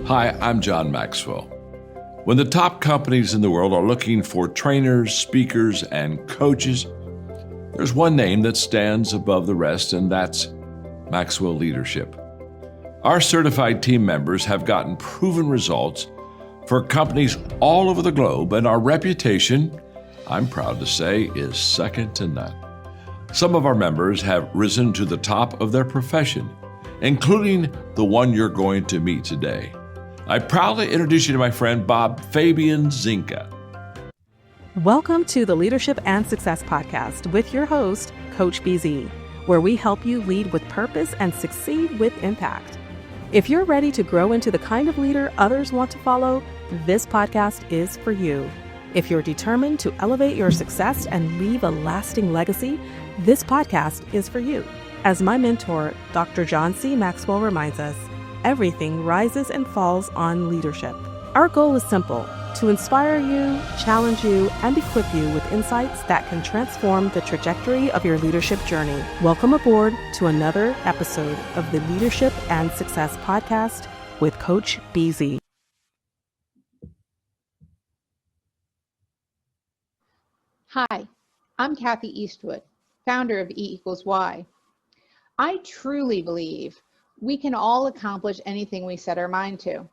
Hi, I'm John Maxwell. When the top companies in the world are looking for trainers, speakers, and coaches, there's one name that stands above the rest, and that's Maxwell Leadership. Our certified team members have gotten proven results for companies all over the globe, and our reputation, I'm proud to say, is second to none. Some of our members have risen to the top of their profession, including the one you're going to meet today. I proudly introduce you to my friend Bob Fabian Zinka. Welcome to the Leadership and Success Podcast with your host, Coach BZ, where we help you lead with purpose and succeed with impact. If you're ready to grow into the kind of leader others want to follow, this podcast is for you. If you're determined to elevate your success and leave a lasting legacy, this podcast is for you. As my mentor, Dr. John C. Maxwell reminds us, everything rises and falls on leadership. Our goal is simple: to inspire you, challenge you, and equip you with insights that can transform the trajectory of your leadership journey. Welcome aboard to another episode of the Leadership and Success Podcast with Coach BZ. Hi, I'm Kathy Eastwood, founder of E=Y. I truly believe we can all accomplish anything we set our mind to.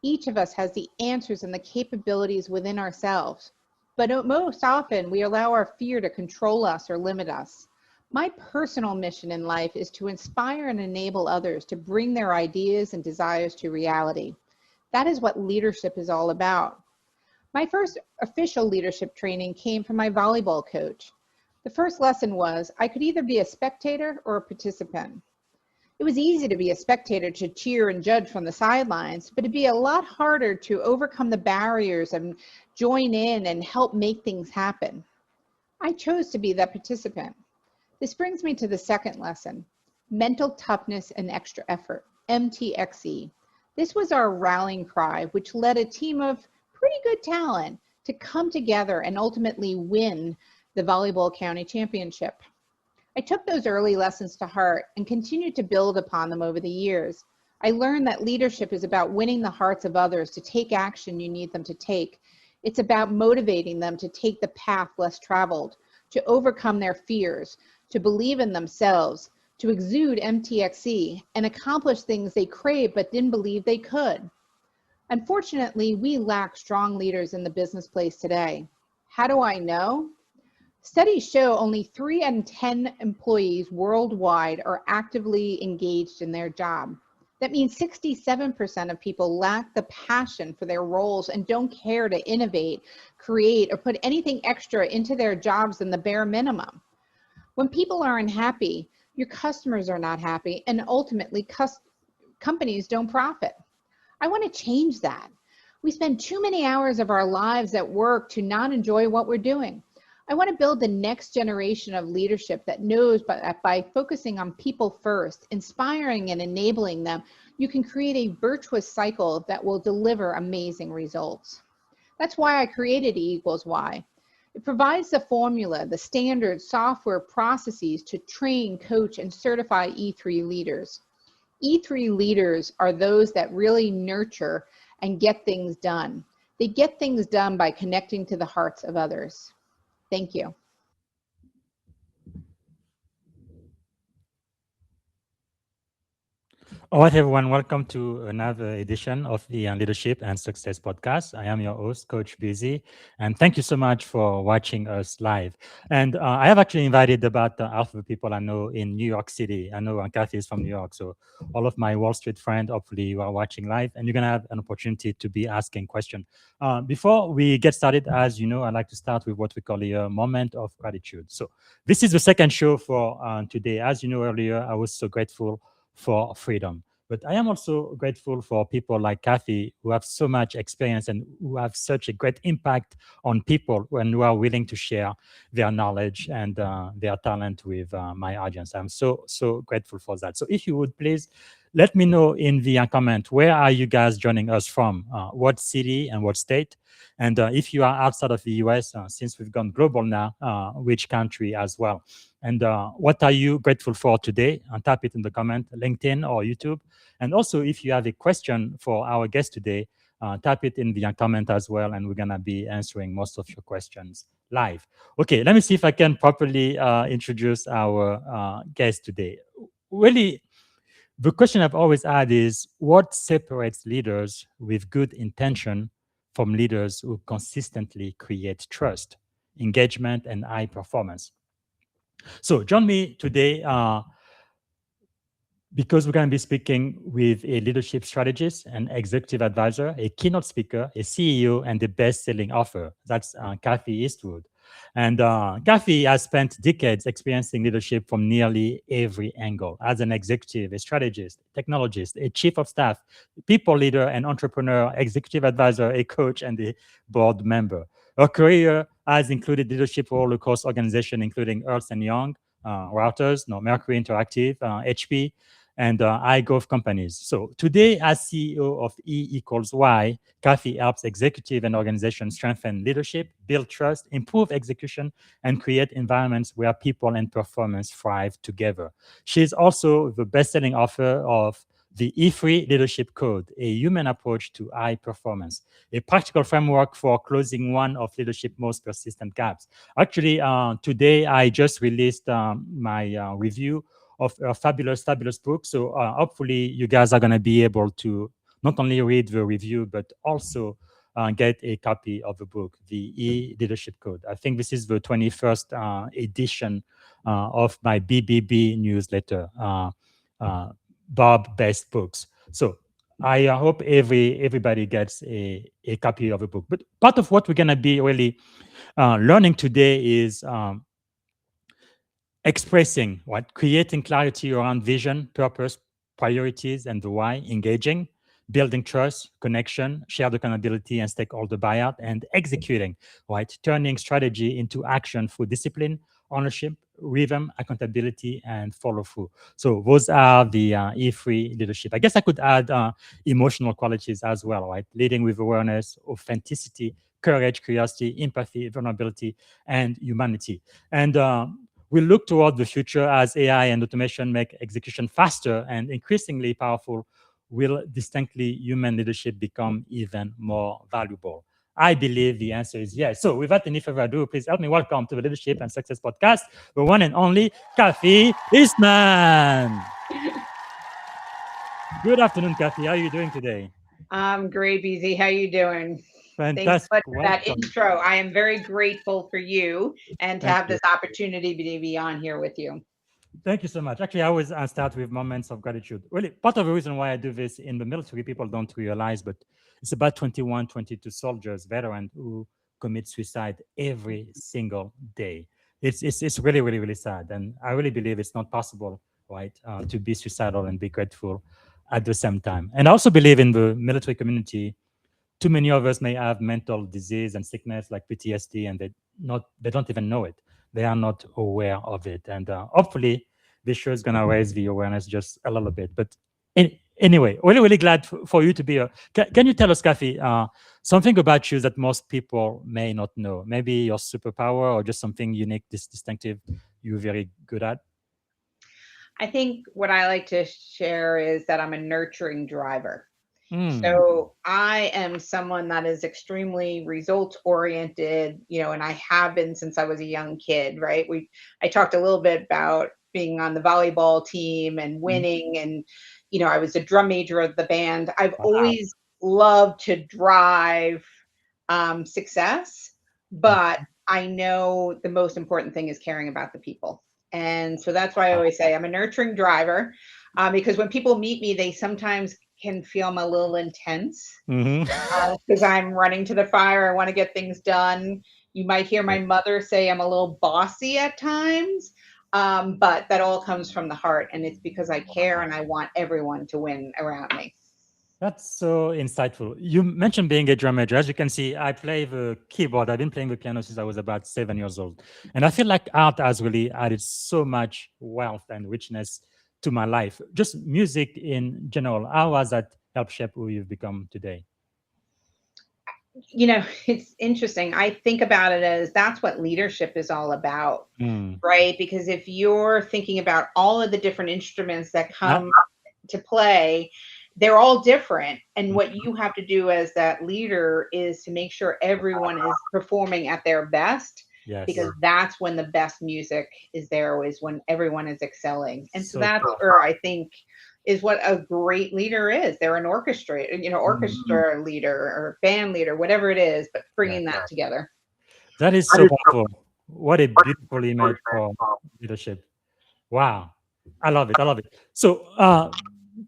Each of us has the answers and the capabilities within ourselves, but most often we allow our fear to control us or limit us. My personal mission in life is to inspire and enable others to bring their ideas and desires to reality. That is what leadership is all about. My first official leadership training came from my volleyball coach. The first lesson was I could either be a spectator or a participant. It was easy to be a spectator, to cheer and judge from the sidelines, but it'd be a lot harder to overcome the barriers and join in and help make things happen. I chose to be that participant. This brings me to the second lesson, mental toughness and extra effort, MTXE. This was our rallying cry, which led a team of pretty good talent to come together and ultimately win the Volleyball County Championship. I took those early lessons to heart and continued to build upon them over the years. I learned that leadership is about winning the hearts of others to take action you need them to take. It's about motivating them to take the path less traveled, to overcome their fears, to believe in themselves, to exude MTXE, and accomplish things they crave but didn't believe they could. Unfortunately, we lack strong leaders in the business place today. How do I know? Studies show only 3 out of 10 employees worldwide are actively engaged in their job. That means 67% of people lack the passion for their roles and don't care to innovate, create, or put anything extra into their jobs than the bare minimum. When people are unhappy, your customers are not happy, and ultimately companies don't profit. I want to change that. We spend too many hours of our lives at work to not enjoy what we're doing. I want to build the next generation of leadership that knows by focusing on people first, inspiring and enabling them, you can create a virtuous cycle that will deliver amazing results. That's why I created E=Y. It provides the formula, the standard software processes to train, coach, and certify E3 leaders. E3 leaders are those that really nurture and get things done. They get things done by connecting to the hearts of others. Thank you. All right, everyone, welcome to another edition of the Leadership and Success Podcast. I am your host, Coach BZ, and thank you so much for watching us live. And I have actually invited about half of the people I know in New York City. I know Kathy is from New York, so all of my Wall Street friends, hopefully you are watching live, and you're going to have an opportunity to be asking questions. Before we get started, as you know, I like to start with what we call a moment of gratitude. So this is the second show for today. As you know earlier, I was so grateful for freedom. But I am also grateful for people like Kathy who have so much experience and who have such a great impact on people and who are willing to share their knowledge and their talent with my audience. I'm so grateful for that. So if you would please let me know in the comment, where are you guys joining us from? What city and what state? And if you are outside of the US, since we've gone global now, which country as well? And what are you grateful for today? Type it in the comment, LinkedIn or YouTube. And also, if you have a question for our guest today, type it in the comment as well, and we're gonna be answering most of your questions live. Okay, let me see if I can properly introduce our guest today. Really, the question I've always had is, what separates leaders with good intention from leaders who consistently create trust, engagement, and high performance? So join me today because we're going to be speaking with a leadership strategist, an executive advisor, a keynote speaker, a CEO, and a best-selling author. That's Kathy Eastwood. And Kathy has spent decades experiencing leadership from nearly every angle as an executive, a strategist, technologist, a chief of staff, people leader, an entrepreneur, executive advisor, a coach, and a board member. Her career has included leadership roles across organizations, including Ernst& Young, Reuters, Mercury Interactive, HP, and iGov companies. So today, as CEO of E equals Y, Kathy helps executive and organizations strengthen leadership, build trust, improve execution, and create environments where people and performance thrive together. She's also the best-selling author of the E3 Leadership Code, a human approach to high performance, a practical framework for closing one of leadership's most persistent gaps. Actually, today I just released my review of a fabulous book. So hopefully you guys are going to be able to not only read the review, but also get a copy of the book, the E-Leadership Code. I think this is the 21st edition of my BBB newsletter, Bob Best Books. So I hope everybody gets a copy of the book. But part of what we're going to be really learning today is expressing, what, creating clarity around vision, purpose, priorities, and the why, engaging, building trust, connection, shared accountability, and stakeholder buyout, and executing, right, turning strategy into action through discipline, ownership, rhythm, accountability, and follow through. So those are the E3 leadership. I guess I could add emotional qualities as well, right? Leading with awareness, authenticity, courage, curiosity, empathy, vulnerability, and humanity. And we look toward the future as AI and automation make execution faster and increasingly powerful. Will distinctly human leadership become even more valuable? I believe the answer is yes. So without any further ado, please help me welcome to the Leadership and Success Podcast, the one and only Kathy Eastman. Good afternoon, Kathy. How are you doing today? I'm great, BZ. How you doing? Thanks Fantastic. so much for that Welcome. intro. I am very grateful for you and to Thank have you. this opportunity to be on here with you. Thank you so much. Actually, I always start with moments of gratitude. Really, part of the reason why I do this in the military, people don't realize, but it's about 21, 22 soldiers, veterans who commit suicide every single day. It's really, really, really sad. And I really believe it's not possible, right, to be suicidal and be grateful at the same time. And I also believe in the military community, too many of us may have mental disease and sickness like PTSD, and they don't even know it. They are not aware of it, and hopefully, this show is gonna raise the awareness just a little bit. But anyway, really, really glad for you to be here. Can you tell us, Kathy, something about you that most people may not know? Maybe your superpower or just something unique, distinctive you're very good at. I think what I like to share is that I'm a nurturing driver. Mm. So I am someone that is extremely results oriented, and I have been since I was a young kid, right? I talked a little bit about being on the volleyball team and winning, and I was a drum major of the band. I've Wow. always loved to drive success, but I know the most important thing is caring about the people. And so that's why I always say I'm a nurturing driver, because when people meet me, they sometimes can feel I'm a little intense Mm-hmm. because I'm running to the fire. I want to get things done. You might hear my mother say I'm a little bossy at times, but that all comes from the heart. And it's because I care and I want everyone to win around me. That's so insightful. You mentioned being a drum major. As you can see, I play the keyboard. I've been playing the piano since I was about 7 years old. And I feel like art has really added so much wealth and richness to my life? Just music in general. How has that helped shape who you've become today? It's interesting. I think about it as that's what leadership is all about, Mm. right? Because if you're thinking about all of the different instruments that Yeah. come to play, they're all different. And Mm. what you have to do as that leader is to make sure everyone is performing at their best, Yes. because that's when the best music is there, is when everyone is excelling. And so So that's powerful. where I think is what a great leader is. They're an Mm. orchestra leader or band leader, whatever it is, but Yeah. bringing that together. That is so powerful. What a beautiful image for leadership. Wow. I love it. I love it. So,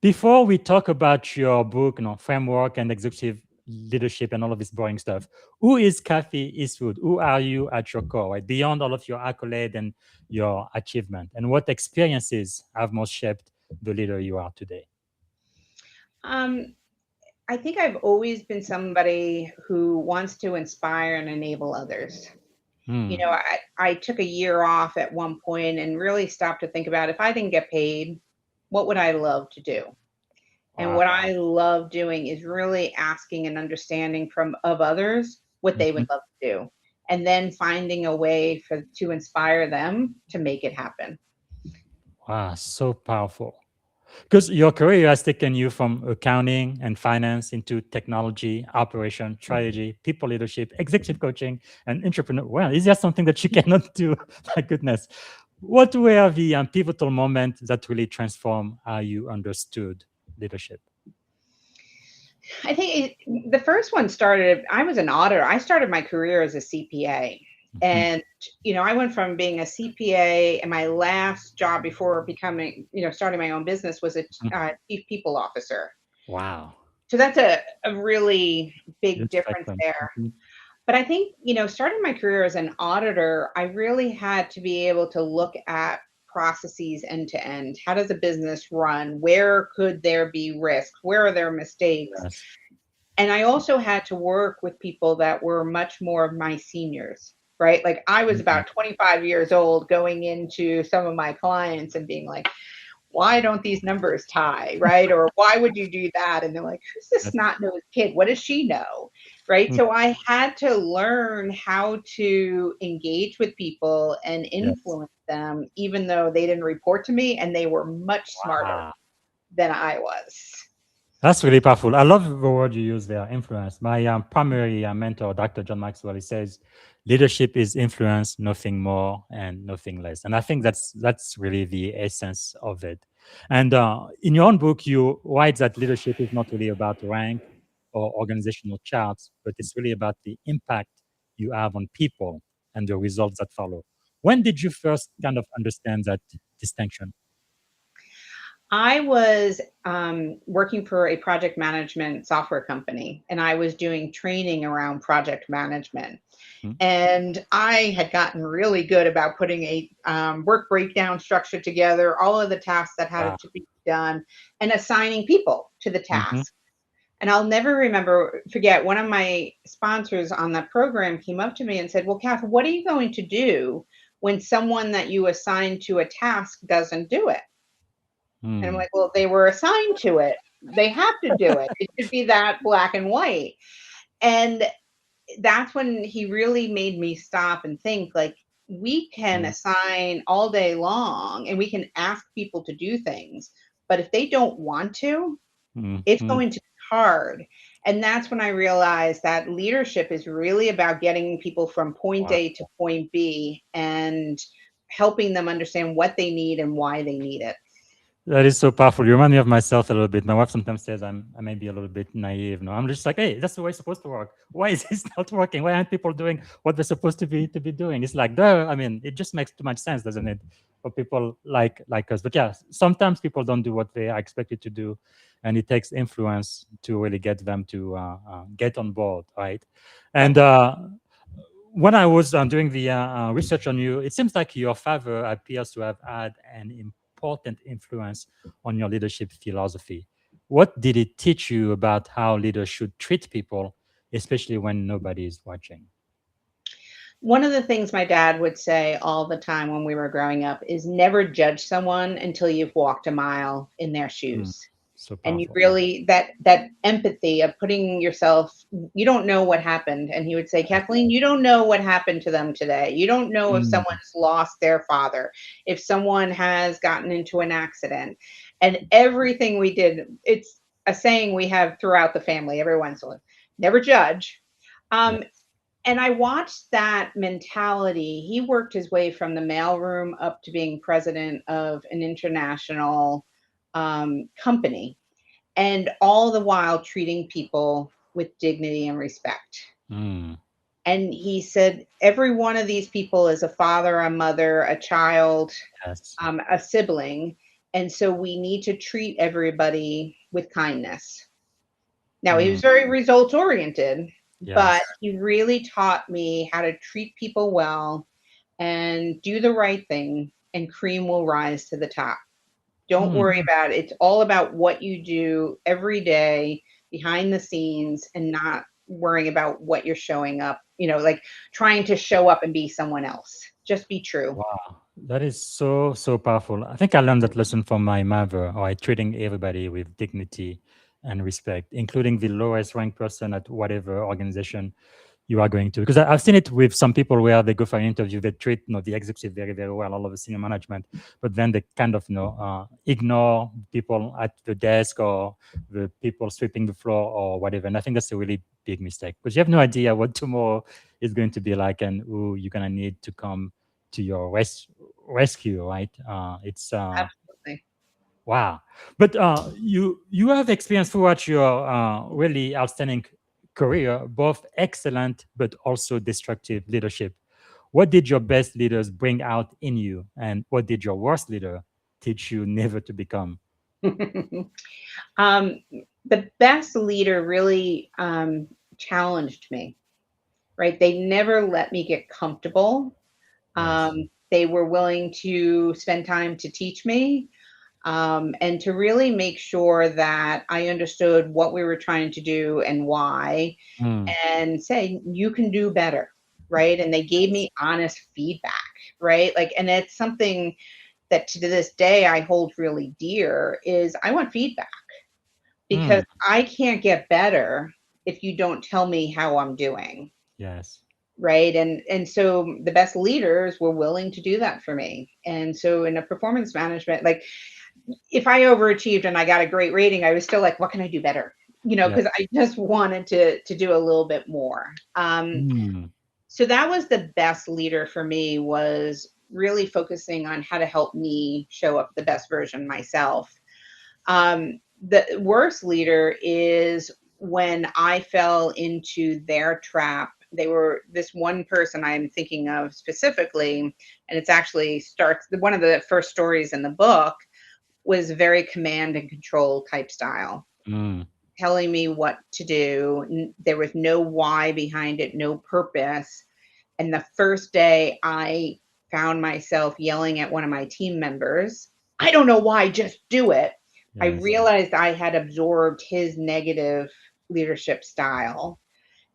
before we talk about your book, framework and executive leadership and all of this boring stuff, who is Kathy Eastwood? Who are you at your core, right? Beyond all of your accolade and your achievement, and what experiences have most shaped the leader you are today? Um, I think I've always been somebody who wants to inspire and enable others. Hmm. I took a year off at one point and really stopped to think about, if I didn't get paid, what would I love to do? And Wow. what I love doing is really asking and understanding from of others what they would Mhm. love to do, and then finding a way to inspire them to make it happen. Wow. So powerful. Because your career has taken you from accounting and finance into technology, operation, strategy, people leadership, executive coaching, and entrepreneur. Well, is there something that you cannot do? My goodness. What were the pivotal moments that really transformed how you understood leadership? I think the first one started, I was an auditor. I started my career as a CPA. Mhm. And, I went from being a CPA, and my last job before becoming, starting my own business was a Mm. chief people officer. Wow. So that's a really big Huge difference spectrum. there. Mhm. But I think, starting my career as an auditor, I really had to be able to look at processes end to end. How does a business run? Where could there be risk? Where are there mistakes? Yes. And I also had to work with people that were much more of my seniors, right? Like I was Mhm. about 25 years old going into some of my clients and being like, why don't these numbers tie, right? Or why would you do that? And they're like, who's this Yes. snot-nosed kid? What does she know? Right? Mm. So I had to learn how to engage with people and Yes. influence them, even though they didn't report to me and they were much smarter Wow. than I was. That's really powerful. I love the word you use there, influence. My primary mentor, Dr. John Maxwell, he says, leadership is influence, nothing more and nothing less. And I think that's really the essence of it. And in your own book, you write that leadership is not really about rank or organizational charts, but it's really about the impact you have on people and the results that follow. When did you first kind of understand that distinction? I was working for a project management software company, and I was doing training around project management. Hmm. And I had gotten really good about putting a work breakdown structure together, all of the tasks that Wow. had to be done, and assigning people to the Hmm. task. And I'll never forget, one of my sponsors on that program came up to me and said, well, Kath, what are you going to do when someone that you assign to a task doesn't do it? And I'm Hmm. like, well, they were assigned to it. They have to do it. It should be that black and white. And that's when he really made me stop and think, like, we can assign all day long and we can ask people to do things, but if they don't want to, it's Hmm. going to be hard. And that's when I realized that leadership is really about getting people from point Wow. A to point B and helping them understand what they need and why they need it. That is so powerful. You remind me of myself a little bit. My wife sometimes says I may be a little bit naive. No, I'm just like, hey, that's the way it's supposed to work. Why is this not working? Why aren't people doing what they're supposed to be doing? It's like, duh. I mean, it just makes too much sense, doesn't it, for people like us? But yeah, sometimes people don't do what they are expected to do, and it takes influence to really get them to get on board, right? And when I was doing the research on you, it seems like your father appears to have had an important influence on your leadership philosophy. What did it teach you about how leaders should treat people, especially when nobody is watching? One of the things my dad would say all the time when we were growing up is never judge someone until you've walked a mile in their Mm, shoes. so And you powerful. Yeah. really that empathy of putting yourself, you don't know what happened. And he would say, Yes. Kathleen, you don't know what happened to them today. You don't know if Mm, someone's lost their father, if someone has gotten into an accident. And everything we did, it's a saying we have throughout the family, everyone's like, never judge. yeah. Um, and I watched that mentality. He worked his way from the mailroom up to being president of an international company, and all the while treating people with dignity and respect. Mm, And he said, every one of these people is a father, a mother, a child, yes. a sibling. And so we need to treat everybody with kindness. Now, he Mm, was very results oriented, but yes. he really taught me how to treat people well and do the right thing, and cream will rise to the top. Don't Mm, worry about it. It's all about what you do every day behind the scenes, and not worrying about what you're showing up, like trying to show up and be someone else. Just be true. wow. That is so, so powerful. I think I learned that lesson from my mother, or treating everybody with dignity and respect, including the lowest ranked person at whatever organization you are going to. Because I've seen it with some people where they go for an interview, they treat the executive very, very well, all of the senior management, but then they kind of ignore people at the desk or the people sweeping the floor or whatever. And I think that's a really big mistake, because you have no idea what tomorrow is going to be like and who you're gonna need to come to your rescue, right? It's Absolutely. Wow. But you have experience throughout your really outstanding career, both excellent but also destructive leadership. What did your best leaders bring out in you, and what did your worst leader teach you never to become? um, the best leader really challenged me, right? They never let me get comfortable. Yes. They were willing to spend time to teach me, and to really make sure that I understood what we were trying to do and why, Mm, and say, you can do better, right? And they gave yes. me honest feedback, right? Like, and it's something that to this day I hold really dear, is I want feedback, because Mm, I can't get better if you don't tell me how I'm doing. yes. Right. And so the best leaders were willing to do that for me. And so in a performance management, like, if I overachieved and I got a great rating, I was still like, what can I do better? Yeah. Because I just wanted to do a little bit more. Mm, So that was the best leader for me, was really focusing on how to help me show up the best version myself. The worst leader is when I fell into their trap. They were this one person I'm thinking of specifically, and it's actually starts one of the first stories in the book, was very command and control type style, mm, telling me what to do. There was no why behind it, no purpose. And the first day I found myself yelling at one of my team members, I don't know why, just do it. I yes. realized I had absorbed his negative leadership style.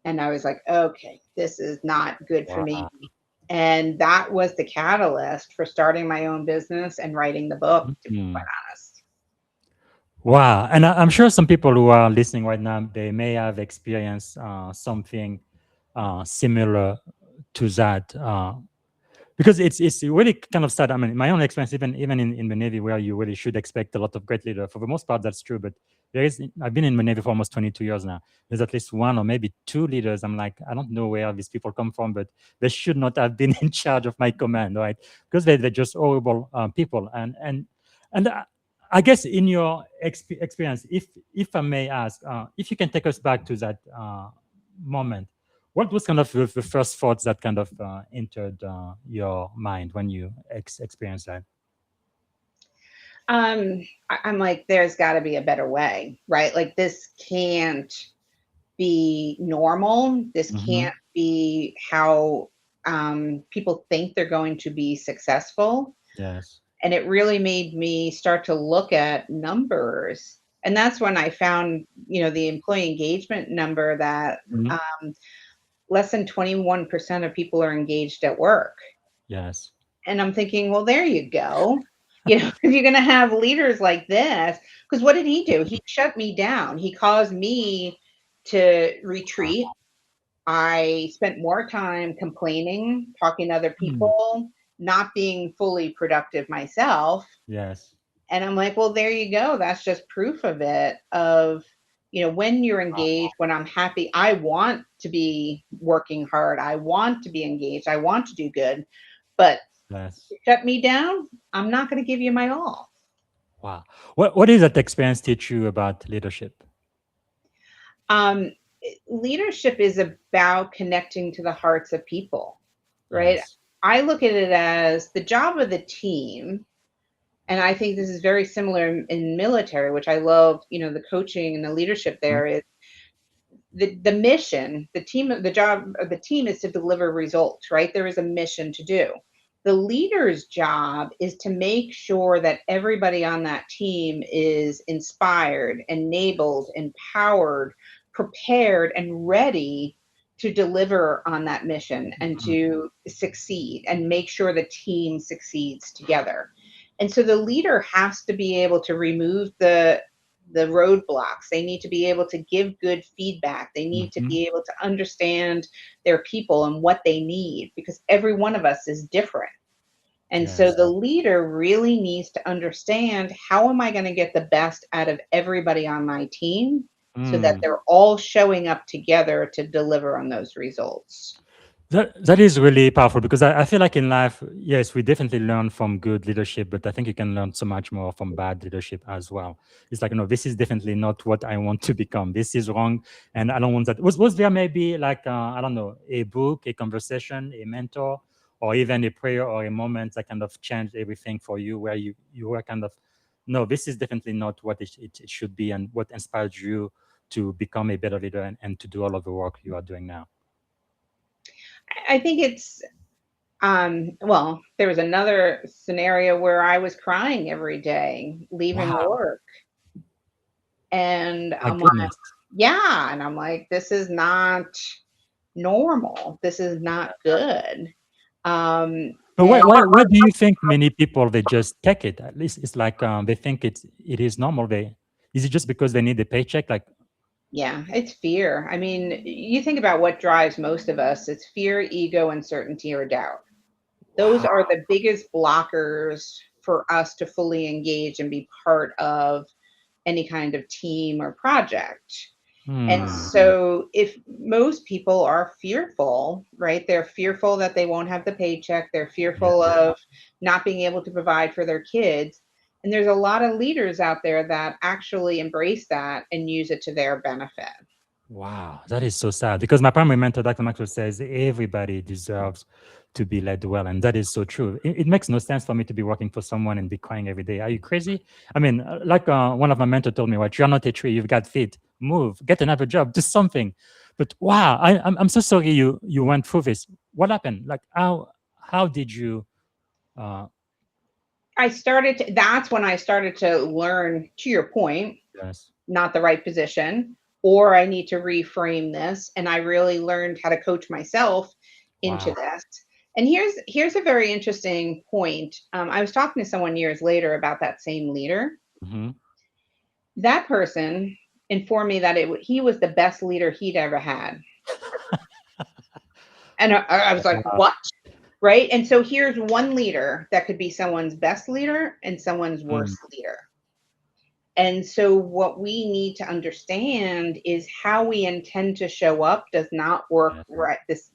And I was like, okay, this is not good for me. Wow. And that was the catalyst for starting my own business and writing the book, to be quite Mm. honest. Wow. And I'm sure some people who are listening right now, they may have experienced something similar to that. Because it's really kind of sad. I mean, my own experience, even in the Navy, where you really should expect a lot of great leader. For the most part, that's true. But I've been in the Navy for almost 22 years now. There's at least one or maybe two leaders. I'm like, I don't know where these people come from, but they should not have been in charge of my command, right? Because they're just horrible people. And I guess in your experience, if I may ask, if you can take us back to that moment, what was kind of the first thoughts that kind of entered your mind when you experienced that? I'm like, there's got to be a better way, right? Like, this can't be normal. This Mm-hmm. can't be how people think they're going to be successful. Yes. And it really made me start to look at numbers. And that's when I found, the employee engagement number that Mm-hmm. um, less than 21% of people are engaged at work. Yes. And I'm thinking, well, there you go. If you're going to have leaders like this, because what did he do? He shut me down. He caused me to retreat. I spent more time complaining, talking to other Mm. people, not being fully productive myself. Yes. And I'm like, well, there you go. That's just proof of it, of, when you're engaged, when I'm happy, I want to be working hard. I want to be engaged. I want to do good. But Yes. shut me down, I'm not going to give you my all. Wow. What did that experience teach you about leadership? Um, Leadership is about connecting to the hearts of people, right? Yes. I look at it as the job of the team. And I think this is very similar in military, which I love, the coaching and the leadership Mm. there is the mission, the job of the team is to deliver results, right? There is a mission to do. The leader's job is to make sure that everybody on that team is inspired, enabled, empowered, prepared, and ready to deliver on that mission and Mm. to succeed and make sure the team succeeds together. And so the leader has to be able to remove the roadblocks. They need to be able to give good feedback. They need to Mhm. be able to understand their people and what they need, because every one of us is different. And so Yes. the leader really needs to understand, how am I going to get the best out of everybody on my team so that Mm. they're all showing up together to deliver on those results. That is really powerful because I feel like in life, yes, we definitely learn from good leadership, but I think you can learn so much more from bad leadership as well. It's like, this is definitely not what I want to become. This is wrong, and I don't want that. Was there maybe like I don't know, a book, a conversation, a mentor, or even a prayer or a moment that kind of changed everything for you, where you were kind of, no, this is definitely not what it should be, and what inspired you to become a better leader and to do all of the work you are doing now. I think it's well, there was another scenario where I was crying every day leaving Wow, work. And my I'm like, goodness. yeah. And I'm like, this is not normal. This is not good. But And why do you think many people they just take it? At least it's like they think it is normal. They is it just because they need a paycheck? Like yeah, it's fear. I mean, you think about what drives most of us, it's fear, ego, uncertainty, or doubt. Those wow. are the biggest blockers for us to fully engage and be part of any kind of team or project. And Hmm. so, if most people are fearful, right? They're fearful that they won't have the paycheck, they're Yeah. fearful of not being able to provide for their kids. And there's a lot of leaders out there that actually embrace that and use it to their benefit. Wow, that is so sad because my primary mentor, Dr. Maxwell, says everybody deserves to be led well. And that is so true. It makes no sense for me to be working for someone and be crying every day. Are you crazy? I mean, like one of my mentors told me, what, you're not a tree, you've got feet. Move, get another job, do something. But wow, I'm so sorry you went through this. What happened? Like, how did you? Uh, That's when I started to learn, to your point, yes. not the right position, or I need to reframe this. And I really learned how to coach myself into Wow. this. And here's a very interesting point. I was talking to someone years later about that same leader. Hmm. That person informed me that he was the best leader he'd ever had. And I was like, what? Right? And so here's one leader that could be someone's best leader and someone's Mm. worst leader. And so what we need to understand is how we intend to show up does not work Yes. right this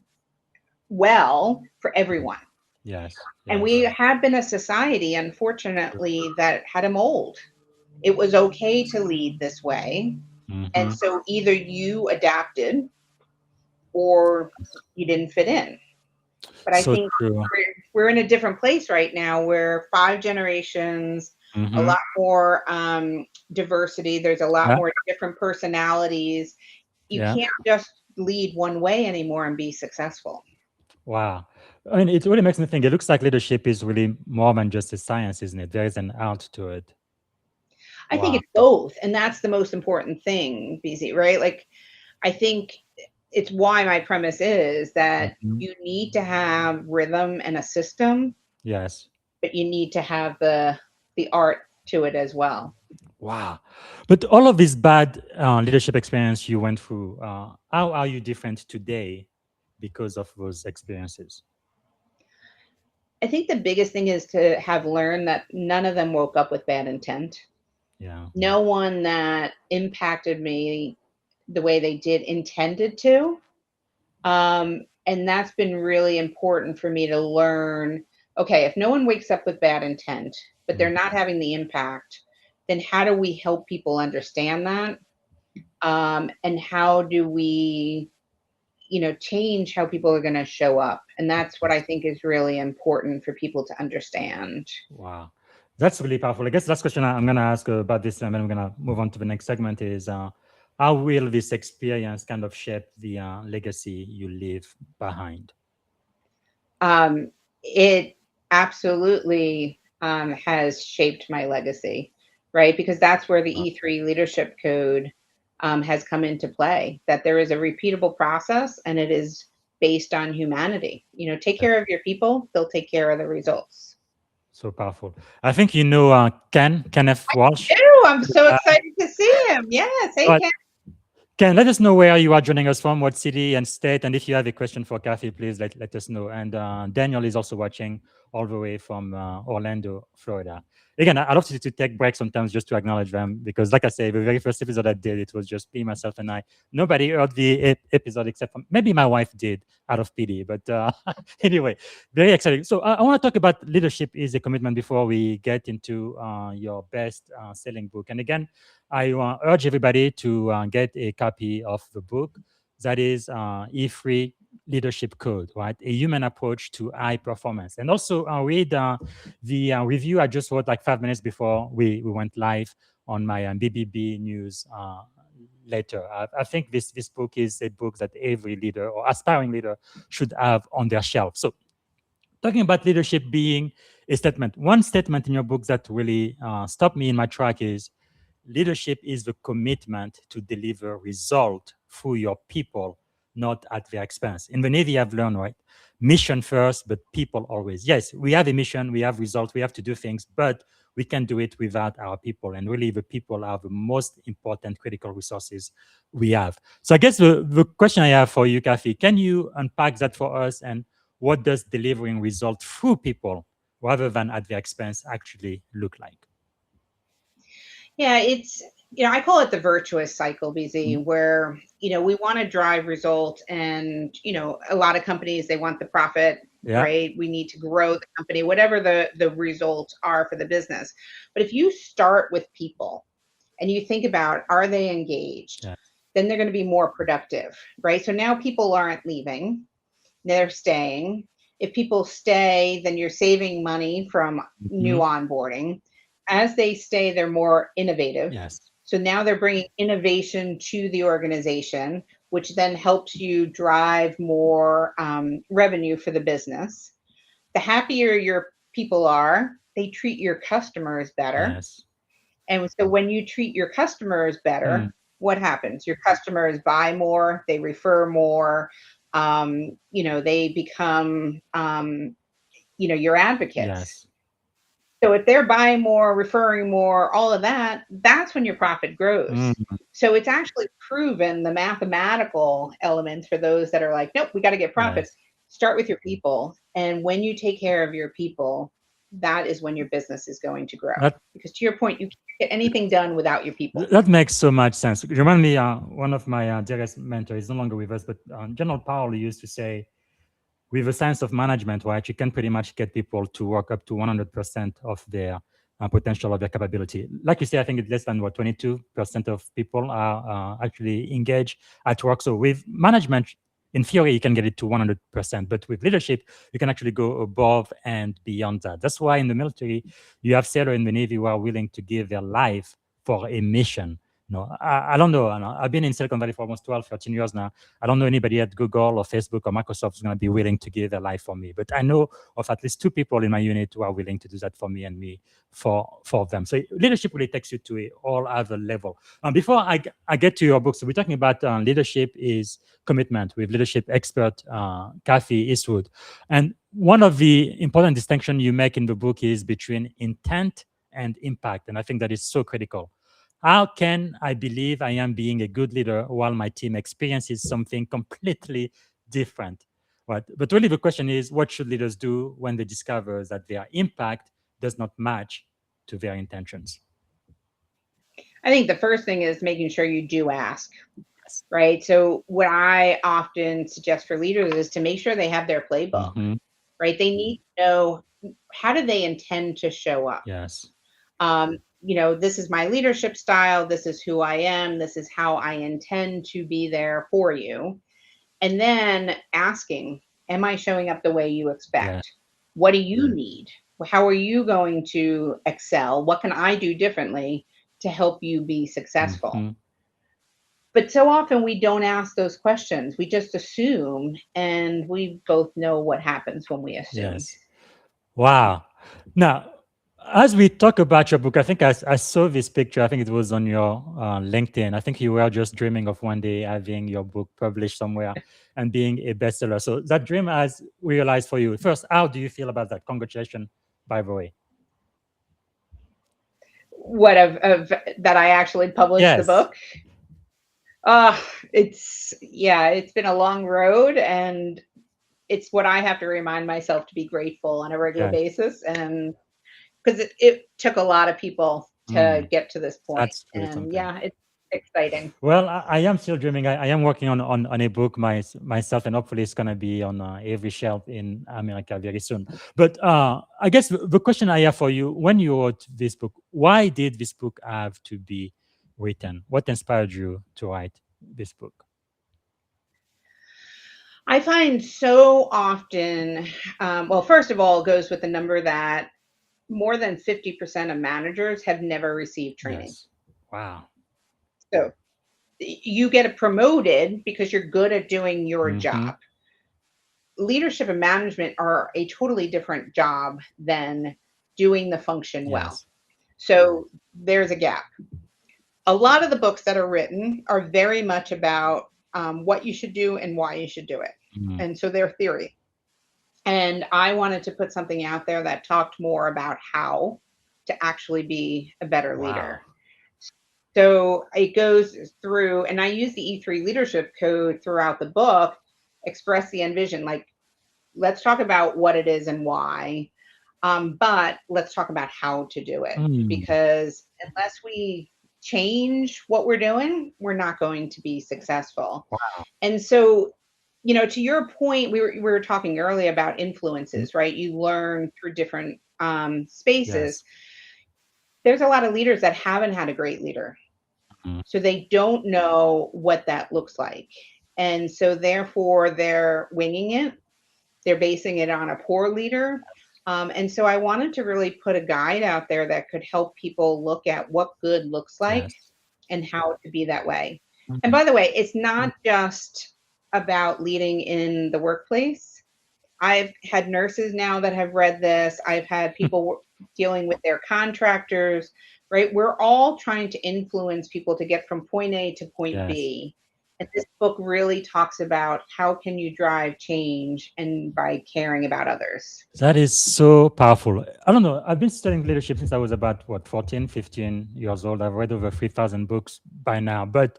well for everyone. Yes. And we Yes. have been a society, unfortunately, that had a mold. It was okay to lead this way. And Hmm. so either you adapted or you didn't fit in. But I So think true. we're in a different place right now where 5 generations, a Hmm. lot more diversity. There's a lot Yeah. more different personalities. You Yeah. can't just lead one way anymore and be successful. Wow. I mean, it really makes me think. It looks like leadership is really more than just a science, isn't it? There is an art to it. I think Wow. it's both, and that's the most important thing, BZ, right? Like, I think it's why my premise is that Mhm. you need to have rhythm and a system, Yes. but you need to have the art to it as well. Wow. But all of this bad leadership experience you went through, how are you different today because of those experiences? I think the biggest thing is to have learned that none of them woke up with bad intent. Yeah. No one that impacted me the way they did intended to. And that's been really important for me to learn. Okay, if no one wakes up with bad intent, but they're Mm. not having the impact, then how do we help people understand that? And how do we, change how people are going to show up? And that's what I Yes. think is really important for people to understand. Wow. That's really powerful. I guess the last question I'm going to ask about this, and then we're going to move on to the next segment is how will this experience kind of shape the legacy you leave behind? It absolutely has shaped my legacy, right? Because that's where the Wow. E3 leadership code has come into play, that there is a repeatable process and it is based on humanity. Take care of your people, they'll take care of the results. So powerful. I think you know Kenneth Walsh. Ew, I'm so Uh, excited to see him. Yes. Hey, but Ken. Ken, let us know where you are joining us from, what city and state. And if you have a question for Kathy, please let us know. And Daniel is also watching all the way from Orlando, Florida. Again, I love to take breaks sometimes just to acknowledge them because, like I say, the very first episode I did, it was just me, myself, and I. Nobody heard the episode except for maybe my wife did out of pity. But anyway, very exciting. So I want to talk about leadership is a commitment before we get into your best selling book. And again, I urge everybody to get a copy of the book that is E3 Leadership Code, right? A human approach to high performance. And also read the review I just wrote like 5 minutes before we went live on my BBB News later. I think this book is a book that every leader or aspiring leader should have on their shelf. So talking about leadership being a statement, one statement in your book that really stopped me in my track is leadership is the commitment to deliver result through your people, not at their expense. In the Navy, I've learned, right? Mission first, but people always. Yes, we have a mission, we have results, we have to do things, but we can do it without our people. And really, the people are the most important critical resources we have. So I guess the question I have for you, Kathy, can you unpack that for us? And what does delivering result through people rather than at their expense actually look like? Yeah, I call it the virtuous cycle, Mm. BZ, where, we want to drive results and, a lot of companies, they want the profit, Yeah. right? We need to grow the company, whatever the results are for the business. But if you start with people and you think about, are they engaged? Yeah. Then they're going to be more productive, right? So now people aren't leaving, they're staying. If people stay, then you're saving money from new Mhm. onboarding. As they stay, they're more innovative. Yes. So now they're bringing innovation to the organization, which then helps you drive more revenue for the business. The happier your people are, they treat your customers better. Yes. And so when you treat your customers Mm. better, what happens? Your customers buy more, they refer more, they become, your advocates. Yes. So if they're buying more, referring more, all of that, that's when your profit grows. Mm. So it's actually proven the mathematical elements for those that are like, nope, we got to get profits. Yes. Start with your people. And when you take care of your people, that is when your business is going to grow. That Because to your point, you can't get anything done without your people. that makes so much sense. You remind me, one of my dearest mentors is no longer with us, but General Powell used to say, with a science of management, right, you can pretty much get people to work up to 100% of their potential of their capability. Like you say, I think it's less than what 22% of people are actually engaged at work. So with management, in theory, you can get it to 100%, but with leadership, you can actually go above and beyond that. That's why in the military, you have sailors in the Navy who are willing to give their life for a mission No, I don't know. I've been in Silicon Valley for almost 12, 13 years now. I don't know anybody at Google or Facebook or Microsoft who's going to be willing to give their life for me. But I know of at least two people in my unit who are willing to do that for me and me for them. So leadership really takes you to a all other level. Before I get to your book, so we're talking about leadership is commitment with leadership expert Kathy Eastwood. And one of the important distinctions you make in the book is between intent and impact. And I think that is so critical. How can I believe I am being a good leader while my team experiences something completely different? Right? But really, the question is, what should leaders do when they discover that their impact does not match to their intentions? I think the first thing is making sure you do ask, Yes. right? So what I often suggest for leaders is to make sure they have their playbook, Mhm. right? They need to know, how do they intend to show up? Yes. This is my leadership style. This is who I am. This is how I intend to be there for you. And then asking, am I showing up the way you Yeah. expect? What do you need? How are you going to excel? What can I do differently to help you be successful? Mhm. But so often we don't ask those questions. We just assume, and we both know what happens when we assume. Yes. Wow. Now, as we talk about your book, I think I saw this picture. I think it was on your LinkedIn. I think you were just dreaming of one day having your book published somewhere and being a bestseller. So that dream has realized for you. First, how do you feel about that? Congratulations, by the way. What of that I actually published the Yes. book? It's been a long road, and it's what I have to remind myself to be grateful on a regular Yes. basis, and because it took a lot of people to Mm, get to this point. that's really And something. yeah, it's exciting. Well, I am still dreaming. I am working on a book myself, and hopefully it's going to be on every shelf in America very soon. But I guess the question I have for you, when you wrote this book, why did this book have to be written? What inspired you to write this book? I find so often, well, first of all, it goes with the number that more than 50% of managers have never received training. Yes. Wow. So you get promoted because you're good at doing your Mm-hmm. job. Leadership and management are a totally different job than doing the function well. Yes. So there's a gap. A lot of the books that are written are very much about what you should do and why you should do it. Mm, And so they're theory. And I wanted to put something out there that talked more about how to actually be a better wow. leader. So it goes through, and I use the E3 leadership code throughout the book, express the end vision. Like, let's talk about what it is and why, but let's talk about how to do it. Mm, Because unless we change what we're doing, we're not going to be successful. wow. And so, to your point, we were talking earlier about Mm, influences, right? You learn through different spaces. yes. There's a lot of leaders that haven't had a great leader, Mm, so they don't know what that looks like. And so therefore they're winging it. They're basing it on a poor leader. And so I wanted to really put a guide out there that could help people look at what good looks like yes. and how to be that way. And Mm, by the way, it's not just about leading in the workplace. I've had nurses now that have read this. I've had people dealing with their contractors, right? We're all trying to influence people to get from point A to point yes. B. And this book really talks about how can you drive change and by caring about others. That is so powerful. I don't know. I've been studying leadership since I was about, what, 14, 15 years old. I've read over 3,000 books by now. But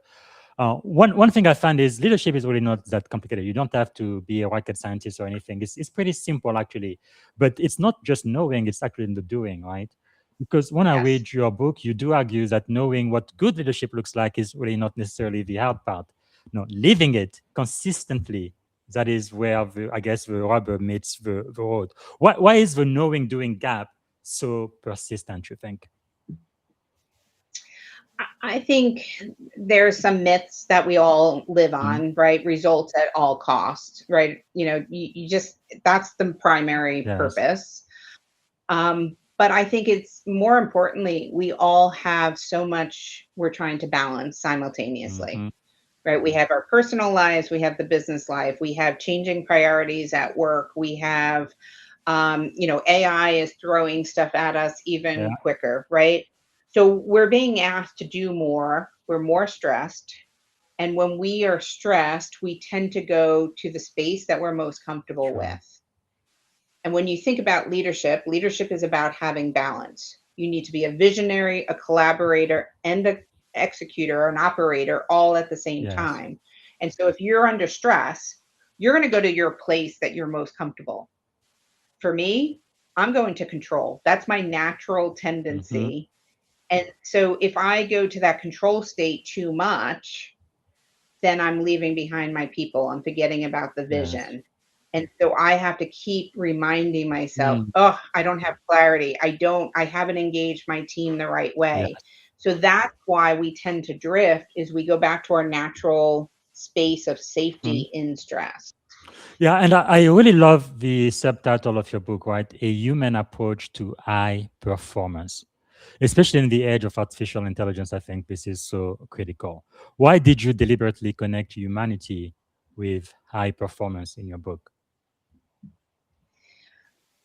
one thing I found is leadership is really not that complicated. You don't have to be a rocket scientist or anything. It's pretty simple, actually. But it's not just knowing, it's actually in the doing, right? Because when I Yes. read your book, you do argue that knowing what good leadership looks like is really not necessarily the hard part. No, living it consistently, that is where I guess the rubber meets the road. Why is the knowing doing gap so persistent, you think? I think there's some myths that we all live Mm, on, right? Results at all costs, right? You just, that's the primary yes. purpose. But I think it's more importantly, we all have so much we're trying to balance simultaneously, Mm-hmm. right? We have our personal lives, we have the business life, we have changing priorities at work, we have, AI is throwing stuff at us Yeah. even quicker, right? So we're being asked to do more, we're more stressed. And when we are stressed, we tend to go to the space that we're most comfortable Sure. with. And when you think about leadership, leadership is about having balance. You need to be a visionary, a collaborator, and an executor or an operator all at the same Yes. time. And so if you're under stress, you're going to go to your place that you're most comfortable. For me, I'm going to control. That's my natural Mm-hmm. tendency. And so if I go to that control state too much, then I'm leaving behind my people. I'm forgetting about the Yes. vision. And so I have to keep reminding myself, Mm. oh, I don't have clarity. I haven't engaged my team the right way. Yes. So that's why we tend to drift is we go back to our natural space of Mm. safety in stress. Yeah, and I really love the subtitle of your book, right? A human approach to high performance. Especially in the age of artificial intelligence, I think this is so critical. Why did you deliberately connect humanity with high performance in your book?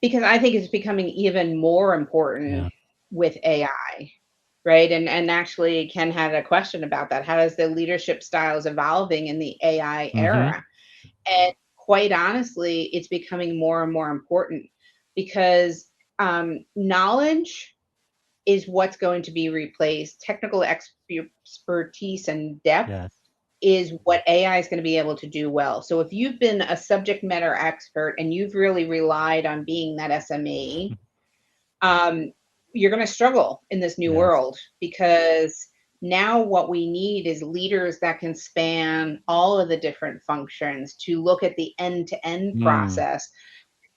Because I think it's becoming even more Yeah. important with AI, right? And actually Ken had a question about that. How does the leadership styles evolving in the AI Mm-hmm. era? And quite honestly, it's becoming more and more important because knowledge is what's going to be replaced. Technical expertise and depth Yes. is what AI is going to be able to do well. So if you've been a subject matter expert and you've really relied on being that SME, um, you're going to struggle in this new Yes. world because now what we need is leaders that can span all of the different functions to look at the end to end Mm. process,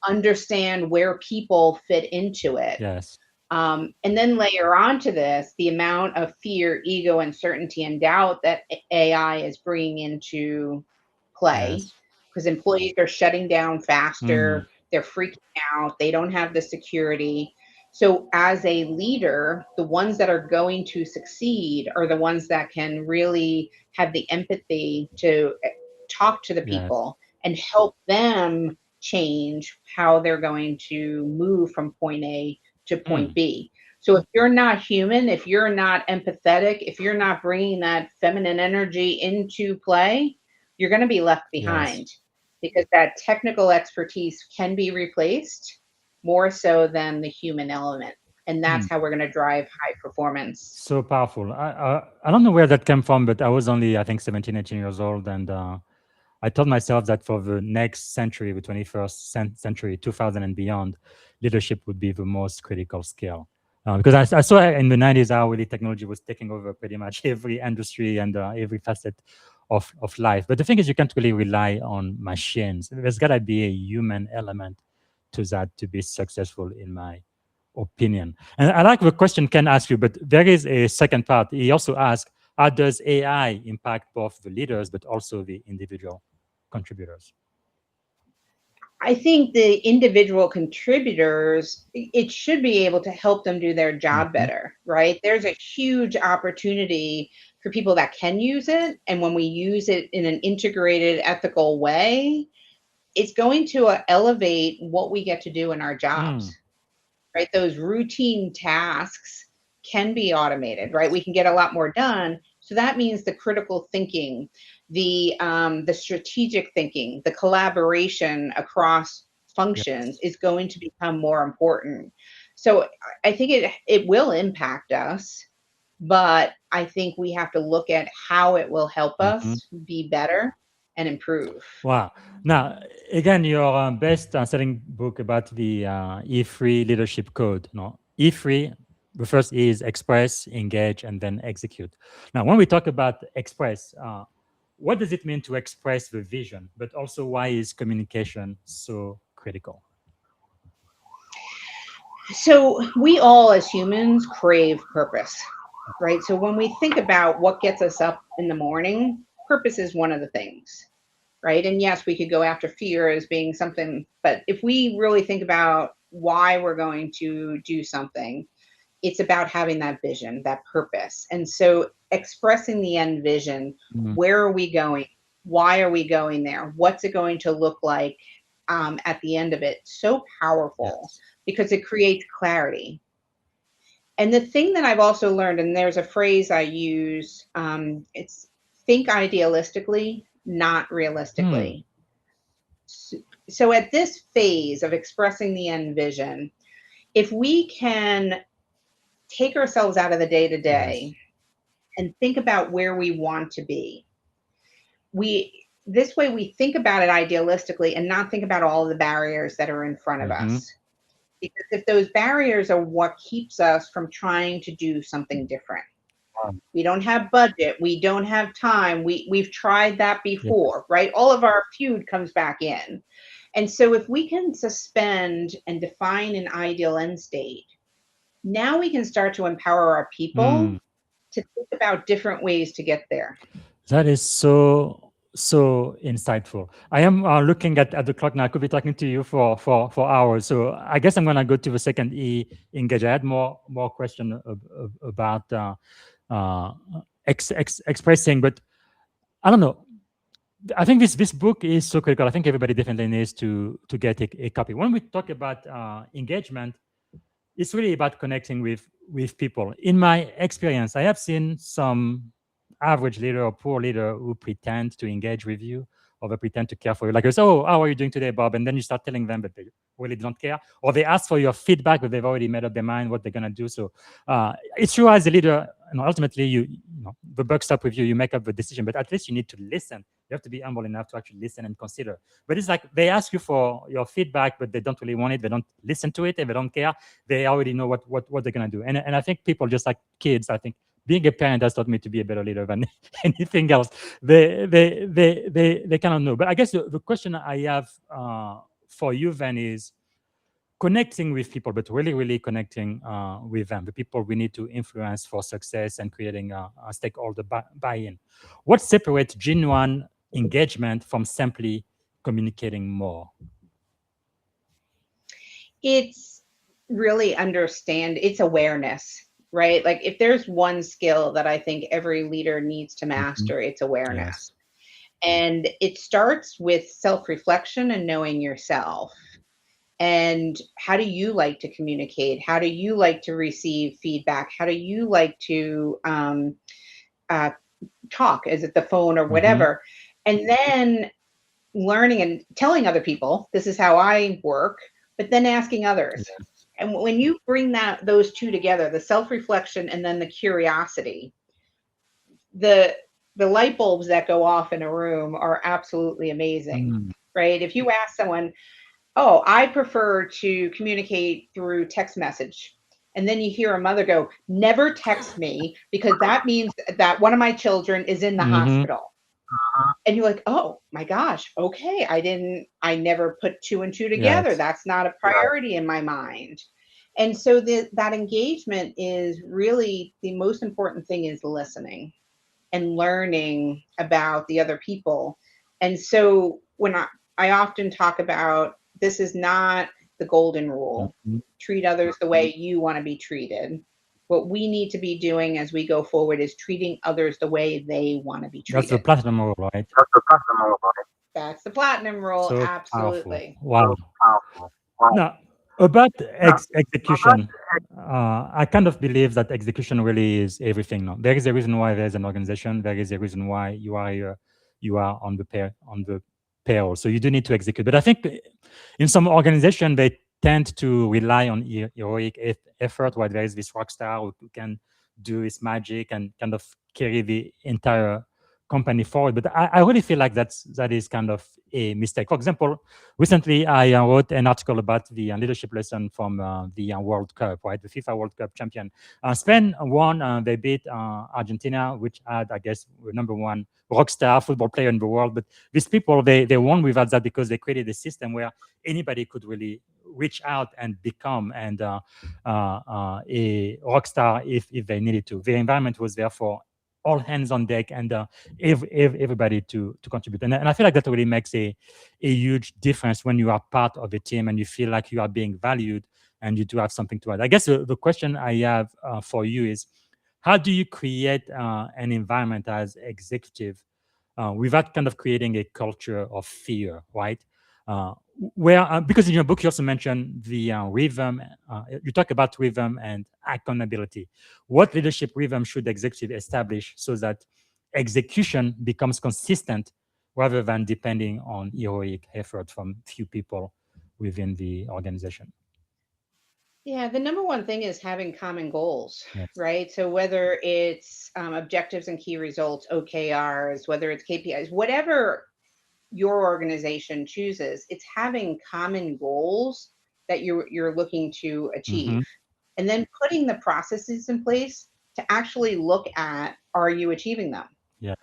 understand where people fit into it. Yes. And then layer onto this the amount of fear, ego, uncertainty, and doubt that AI is bringing into play Yes. because employees are shutting down Mm. faster, they're freaking out, they don't have the security. So, as a leader, the ones that are going to succeed are the ones that can really have the empathy to talk to the Yes. people and help them change how they're going to move from point A to point Mm. B. So if you're not human, if you're not empathetic, if you're not bringing that feminine energy into play, you're going to be left Yes. behind because that technical expertise can be replaced more so than the human element. And Mm. that's how we're going to drive high performance. So powerful. I don't know where that came from, but I was only, I think, 17, 18 years old. And I told myself that for the next century, the 21st century, 2000 and beyond, leadership would be the most critical skill. Because I saw in the 90s how really technology was taking over pretty much every industry and every facet of life. But the thing is, you can't really rely on machines. There's got to be a human element to that to be successful, in my opinion. And I like the question Ken asked you, but there is a second part. He also asked, how does AI impact both the leaders but also the individual contributors? I think the individual contributors, it should be able to help them do their job Mhm. better, right? There's a huge opportunity for people that can use it. And when we use it in an integrated, ethical way, it's going to elevate what we get to do in our jobs, Mm. right? Those routine tasks can be automated, right? We can get a lot more done. So that means the critical thinking, the strategic thinking, the collaboration across functions Yes. is going to become more important. So I think it will impact us, but I think we have to look at how it will help Mhm. us be better and improve. Wow. Now, again, your best-selling book about the E3 leadership code. No, E3. The first E is express, engage, and then execute. Now, when we talk about express, what does it mean to express the vision? But also, why is communication so critical? So we all as humans crave purpose, right? So when we think about what gets us up in the morning, purpose is one of the things, right? And yes, we could go after fear as being something, but if we really think about why we're going to do something, it's about having that vision, that purpose. And so expressing the end vision, where are we going? Why are we going there? What's it going to look like at the end of it? So powerful because it creates clarity. And the thing that I've also learned, and there's a phrase I use, it's think idealistically, not realistically. So at this phase of expressing the end vision, if we can take ourselves out of the day to day and think about where we want to be, this way we think about it idealistically and not think about all of the barriers that are in front of us. Because if those barriers are what keeps us from trying to do something different, we don't have budget, we don't have time, we've tried that before, right? All of our feud comes back in. And so if we can suspend and define an ideal end state, now we can start to empower our people to think about different ways to get there. That is so insightful. I am looking at the clock now. I could be talking to you for hours. So I guess I'm going to go to the second E, engage. I had more question about expressing, but I don't know. I think this book is so critical. I think everybody definitely needs to get a copy. When we talk about engagement, it's really about connecting with people. In my experience, I have seen some average leader or poor leader who pretend to engage with you or they pretend to care for you. Like, oh, how are you doing today, Bob? And then you start telling them that they really don't care. Or they ask for your feedback, but they've already made up their mind what they're going to do. So it's true as a leader, ultimately, you know, the buck stops with you. You make up the decision, but at least you need to listen. You have to be humble enough to actually listen and consider. But it's like they ask you for your feedback, but they don't really want it. They don't listen to it, and they don't care. They already know what they're going to do. And I think people, just like kids, I think being a parent has taught me to be a better leader than anything else. They cannot know. But I guess the question I have for you then is connecting with people, but really connecting with them, the people we need to influence for success and creating a stakeholder buy-in. What separates genuine engagement from simply communicating more? It's really it's awareness, right? Like if there's one skill that I think every leader needs to master, it's awareness. And it starts with self-reflection and knowing yourself. And how do you like to communicate? How do you like to receive feedback? How do you like to talk? Is it the phone or whatever? And then learning and telling other people, this is how I work, but then asking others. And when you bring those two together, the self-reflection and then the curiosity, the light bulbs that go off in a room are absolutely amazing, right? If you ask someone, oh, I prefer to communicate through text message. And then you hear a mother go, never text me because that means that one of my children is in the hospital. And you're like, oh my gosh, okay. I never put two and two together. That's not a priority in my mind. And so that engagement is really the most important thing, is listening and learning about the other people. And so when I often talk about, this is not the golden rule. Treat others the way you want to be treated. What we need to be doing as we go forward is treating others the way they want to be treated. That's the platinum rule, right? That's the platinum rule. So absolutely. Powerful. Wow. Now, about execution, I kind of believe that execution really is everything. Now, there is a reason why there's an organization. There is a reason why you are here. You are on the payroll. So you do need to execute. But I think in some organization, they tend to rely on heroic effort, where there is this rock star who can do his magic and kind of carry the entire company forward. But I really feel like that is kind of a mistake. For example, recently I wrote an article about the leadership lesson from the World Cup, right? The FIFA World Cup champion. Spain won. They beat Argentina, which had, I guess, the number one rock star football player in the world. But these people, they won without that because they created a system where anybody could really reach out and become a rock star if they needed to. The environment was there for all hands on deck and everybody to contribute. And I feel like that really makes a huge difference when you are part of a team and you feel like you are being valued and you do have something to add. I guess the question I have for you is, how do you create an environment as executive without kind of creating a culture of fear, right? Uh, where because in your book you also mentioned the rhythm. You talk about rhythm and accountability. What leadership rhythm should executive establish so that execution becomes consistent rather than depending on heroic effort from few people within the organization? Yeah, the number one thing is having common goals, Yes. right? So whether it's objectives and key results, OKRs, whether it's KPIs, whatever your organization chooses, it's having common goals that you're looking to Mm-hmm. achieve, and then putting the processes in place to actually look at, are you achieving them? Yes.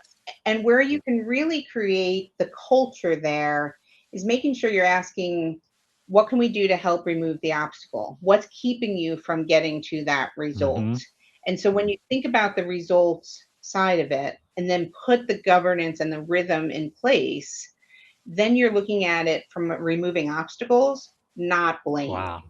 And where you can really create the culture there is making sure you're asking, what can we do to help remove the obstacle? What's keeping you from getting to that result? Mm-hmm. And so when you think about the results side of it and then put the governance and the rhythm in place, then you're looking at it from removing obstacles, not blame. Wow.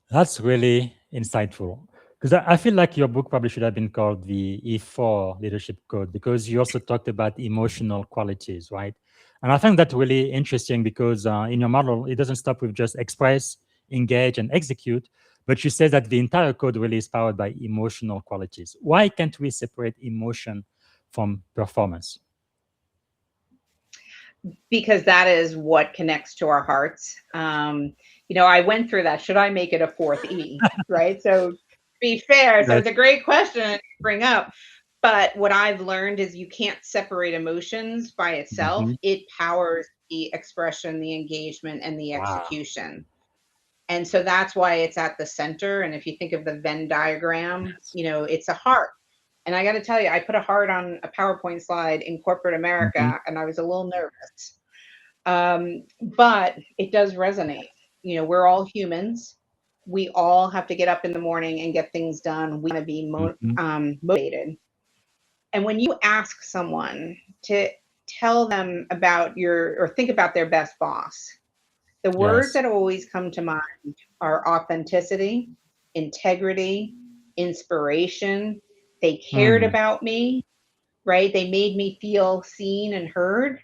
That's really insightful. Because I feel like your book probably should have been called the E4 Leadership Code, because you also talked about emotional qualities, right? And I think that's really interesting because in your model, it doesn't stop with just express, engage, and execute, but you say that the entire code really is powered by emotional qualities. Why can't we separate emotion from performance? Because that is what connects to our hearts. I went through that. Should I make it a fourth E? Right. So, to be fair, so Yes. it's a great question to bring up. But what I've learned is you can't separate emotions by itself. Mhm. It powers the expression, the engagement, and the Wow. execution. And so that's why it's at the center. And if you think of the Venn diagram, Yes. it's a heart. And I got to tell you, I put a heart on a PowerPoint slide in corporate Mhm. America, and I was a little nervous. But it does resonate. We're all humans. We all have to get up in the morning and get things done. We want to be Mhm. motivated. And when you ask someone to tell them about or think about their best boss, the words Yes. that always come to mind are authenticity, integrity, inspiration. They cared Mm. about me, right? They made me feel seen and heard.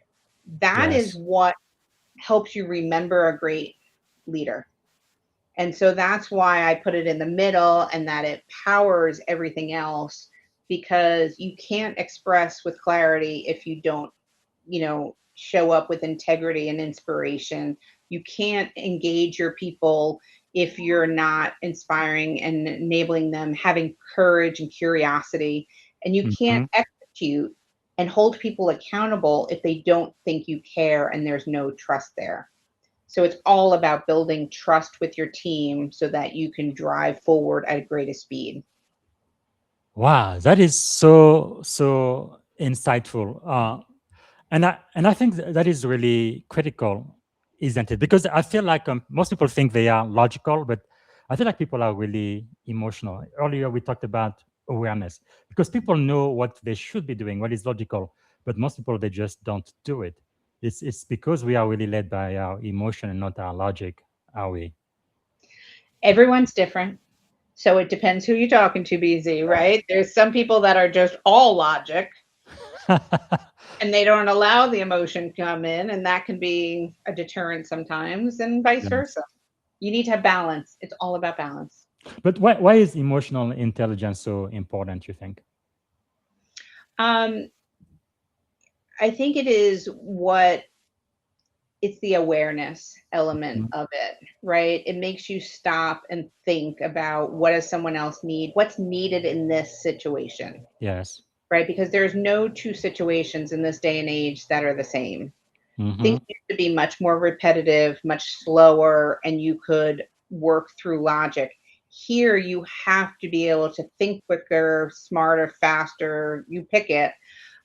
That is Yes. what helps you remember a great leader. And so that's why I put it in the middle and that it powers everything else, because you can't express with clarity if you don't, show up with integrity and inspiration. You can't engage your people if you're not inspiring and enabling them, having courage and curiosity. And you can't Mhm. execute and hold people accountable if they don't think you care and there's no trust there. So it's all about building trust with your team so that you can drive forward at greatest speed. Wow, that is so insightful. And I think that is really critical, isn't it? Because I feel like most people think they are logical, but I feel like people are really emotional. Earlier we talked about awareness, because people know what they should be doing, what is logical, but most people they just don't do it. It's because we are really led by our emotion and not our logic, are we? Everyone's different. So it depends who you're talking to, BZ, right? There's some people that are just all logic and they don't allow the emotion to come in, and that can be a deterrent sometimes, and vice Yes. versa. You need to have balance. It's all about balance. But why is emotional intelligence so important, you think? Um, I think it's the awareness element Mhm. of it, right? It makes you stop and think about, what does someone else need? What's needed in this situation, Yes. right? Because there's no two situations in this day and age that are the same. Hmm. Things used to be much more repetitive, much slower, and you could work through logic. Here, you have to be able to think quicker, smarter, faster, you pick it.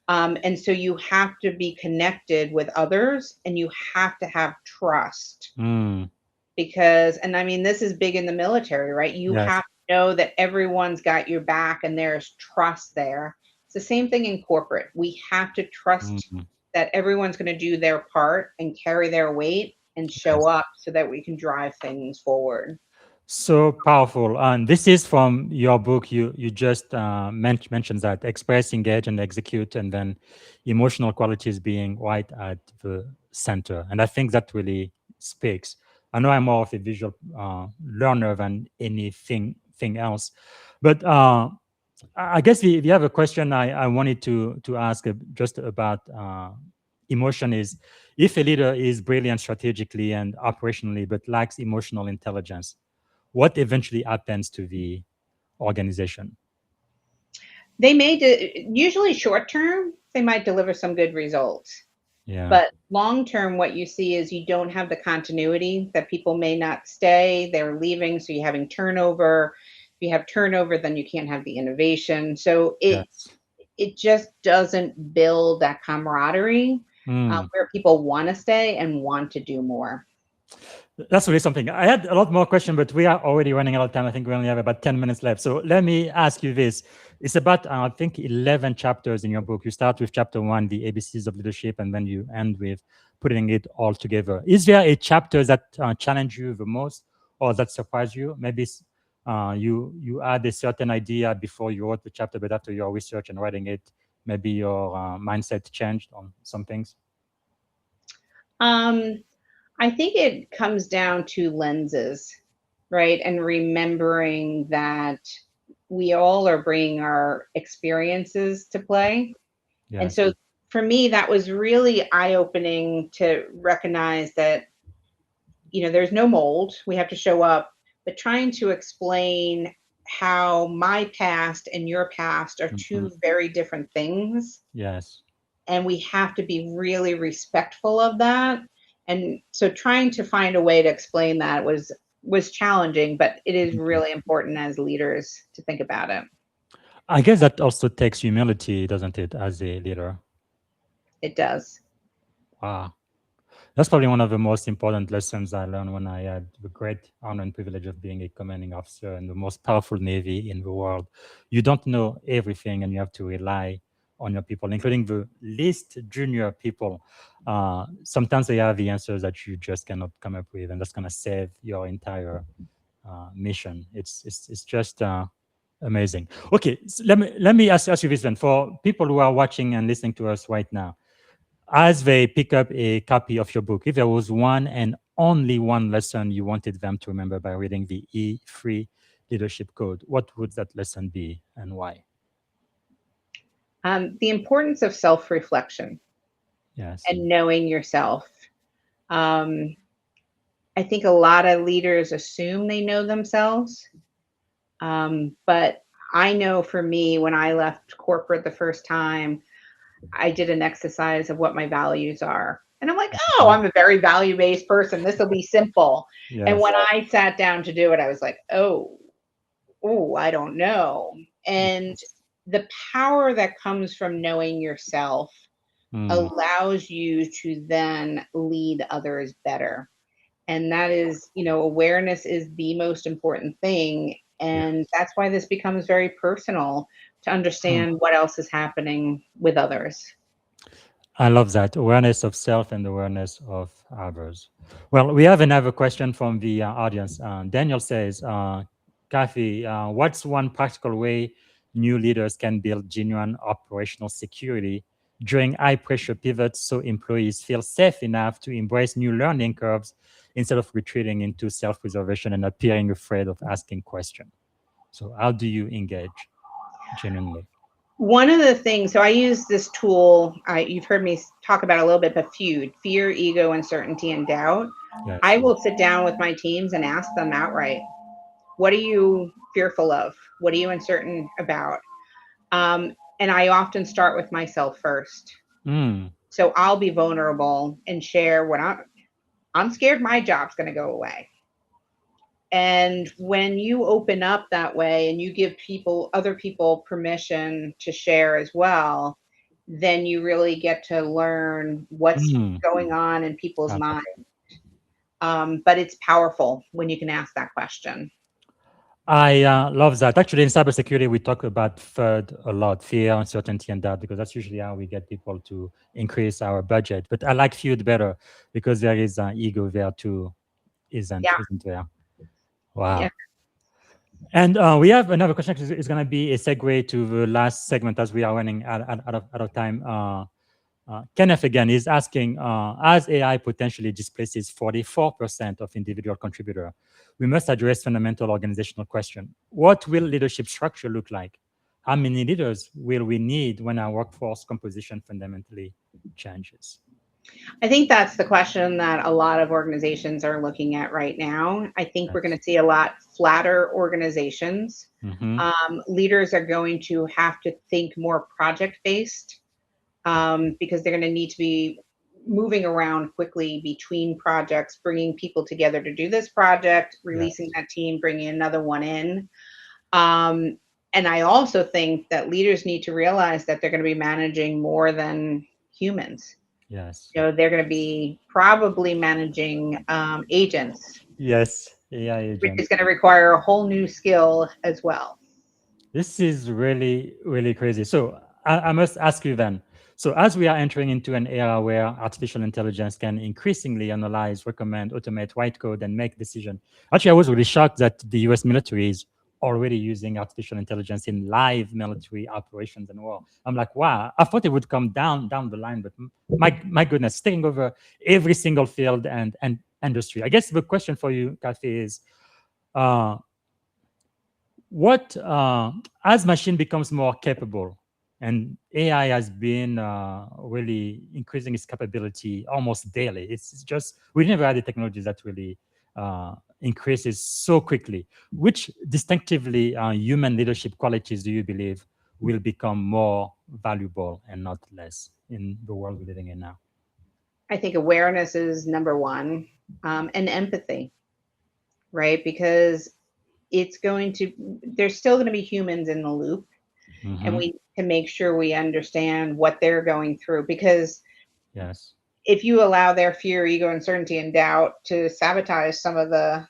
And so you have to be connected with others and you have to have trust, Mm. because, and I mean, this is big in the military, right? You Yes. have to know that everyone's got your back and there's trust there. It's the same thing in corporate. We have to trust Mhm. that everyone's going to do their part and carry their weight and show Yes. up so that we can drive things forward. So powerful. And this is from your book. You just mentioned that express, engage, and execute, and then emotional qualities being right at the center. And I think that really speaks. I know I'm more of a visual learner than anything thing else, but I guess if you have a question I wanted to ask just about emotion is if a leader is brilliant strategically and operationally but lacks emotional intelligence, what eventually happens to the organization? They may, usually short term, they might deliver some good results. Yeah. But long term, what you see is you don't have the continuity, that people may not stay, they're leaving, so you're having turnover. If you have turnover, then you can't have the innovation. So Yes. it just doesn't build that camaraderie Mm. where people want to stay and want to do more. That's really something. I had a lot more questions, but we are already running out of time. I think we only have about 10 minutes left. So let me ask you this. It's about, I think, 11 chapters in your book. You start with chapter one, the ABCs of leadership, and then you end with putting it all together. Is there a chapter that challenged you the most or that surprised you? Maybe you had a certain idea before you wrote the chapter, but after your research and writing it, maybe your mindset changed on some things? Um, I think it comes down to lenses, right? And remembering that we all are bringing our experiences to play. And Yes. so for me, that was really eye opening to recognize that, there's no mold. We have to show up, but trying to explain how my past and your past are Mhm. two very different things. Yes. And we have to be really respectful of that. And so trying to find a way to explain that was challenging, but it is Mhm. really important as leaders to think about it. I guess that also takes humility, doesn't it, as a leader? It does. Wow. That's probably one of the most important lessons I learned when I had the great honor and privilege of being a commanding officer in the most powerful navy in the world. You don't know everything, and you have to rely on your people, including the least junior people. Sometimes they have the answers that you just cannot come up with, and that's going to save your entire mission. It's just amazing. Okay, so let me ask you this then. For people who are watching and listening to us right now, as they pick up a copy of your book, if there was one and only one lesson you wanted them to remember by reading the E3 Leadership Code, what would that lesson be and why? The importance of self reflection Yes. and knowing yourself. Um, I think a lot of leaders assume they know themselves. But I know for me, when I left corporate the first time, I did an exercise of what my values are. And I'm like, oh, Mhm. I'm a very value based person. This will be simple. And Yes. when I sat down to do it, I was like, I don't know. And Yes. the power that comes from knowing yourself Mm. allows you to then lead others better. And that is, awareness is the most important thing. And Yes. that's why this becomes very personal to Mm. understand what else is happening with others. I love that awareness of self and awareness of others. Well, we have another question from the audience. Daniel says, Kathy, what's one practical way new leaders can build genuine operational security during high pressure pivots so employees feel safe enough to embrace new learning curves instead of retreating into self preservation and appearing afraid of asking questions? So, how do you engage genuinely? One of the things, so I use this tool, you've heard me talk about it a little bit, but fear, ego, uncertainty, and doubt. Yes. I will sit down with my teams and ask them outright, what are you fearful of? What are you uncertain about? And I often start with myself first. Mm, So I'll be vulnerable and share what I'm scared my job's going to go away. And when you open up that way and you give other people permission to share as well, then you really get to learn what's mm. going on in people's I love minds. But it's powerful when you can ask that question. I love that. Actually, in cybersecurity, we talk about FUD a lot, fear, uncertainty, and doubt, because that's usually how we get people to increase our budget. But I like FUD better because there is ego there too, Yeah. isn't there? Yeah. Wow. And we have another question. It's going to be a segue to the last segment as we are running out of time. Kenneth again is asking, as AI potentially displaces 44% of individual contributor, we must address fundamental organizational question. What will leadership structure look like? How many leaders will we need when our workforce composition fundamentally changes? I think that's the question that a lot of organizations are looking at right now. I think we're going to see a lot flatter organizations. Mm-hmm. Leaders are going to have to think more project based because they're going to need to be moving around quickly between projects, bringing people together to do this project, releasing that team, bringing another one in. And I also think that leaders need to realize that they're going to be managing more than humans. Yes. You know, they're going to be probably managing agents, Yes. AI which agent. is going to require a whole new skill as well. This is really, really crazy. So I must ask you then. So as we are entering into an era where artificial intelligence can increasingly analyze, recommend, automate, write code, and make decisions. Actually, I was really shocked that the US military is already using artificial intelligence in live military operations and war. I'm like, wow, I thought it would come down the line, but my goodness, taking over every single field and industry. I guess the question for you, Kathy, is uh, what as machine becomes more capable and AI has been really increasing its capability almost daily. It's just we never had the technologies that really increases so quickly. Which distinctively human leadership qualities do you believe will become more valuable and not less in the world we're living in now? I think awareness is number one, and empathy, right? Because there's still going to be humans in the loop, and Mm-hmm. we need to make sure we understand what they're going through. Because Yes. if you allow their fear, ego, uncertainty, and doubt to sabotage some of the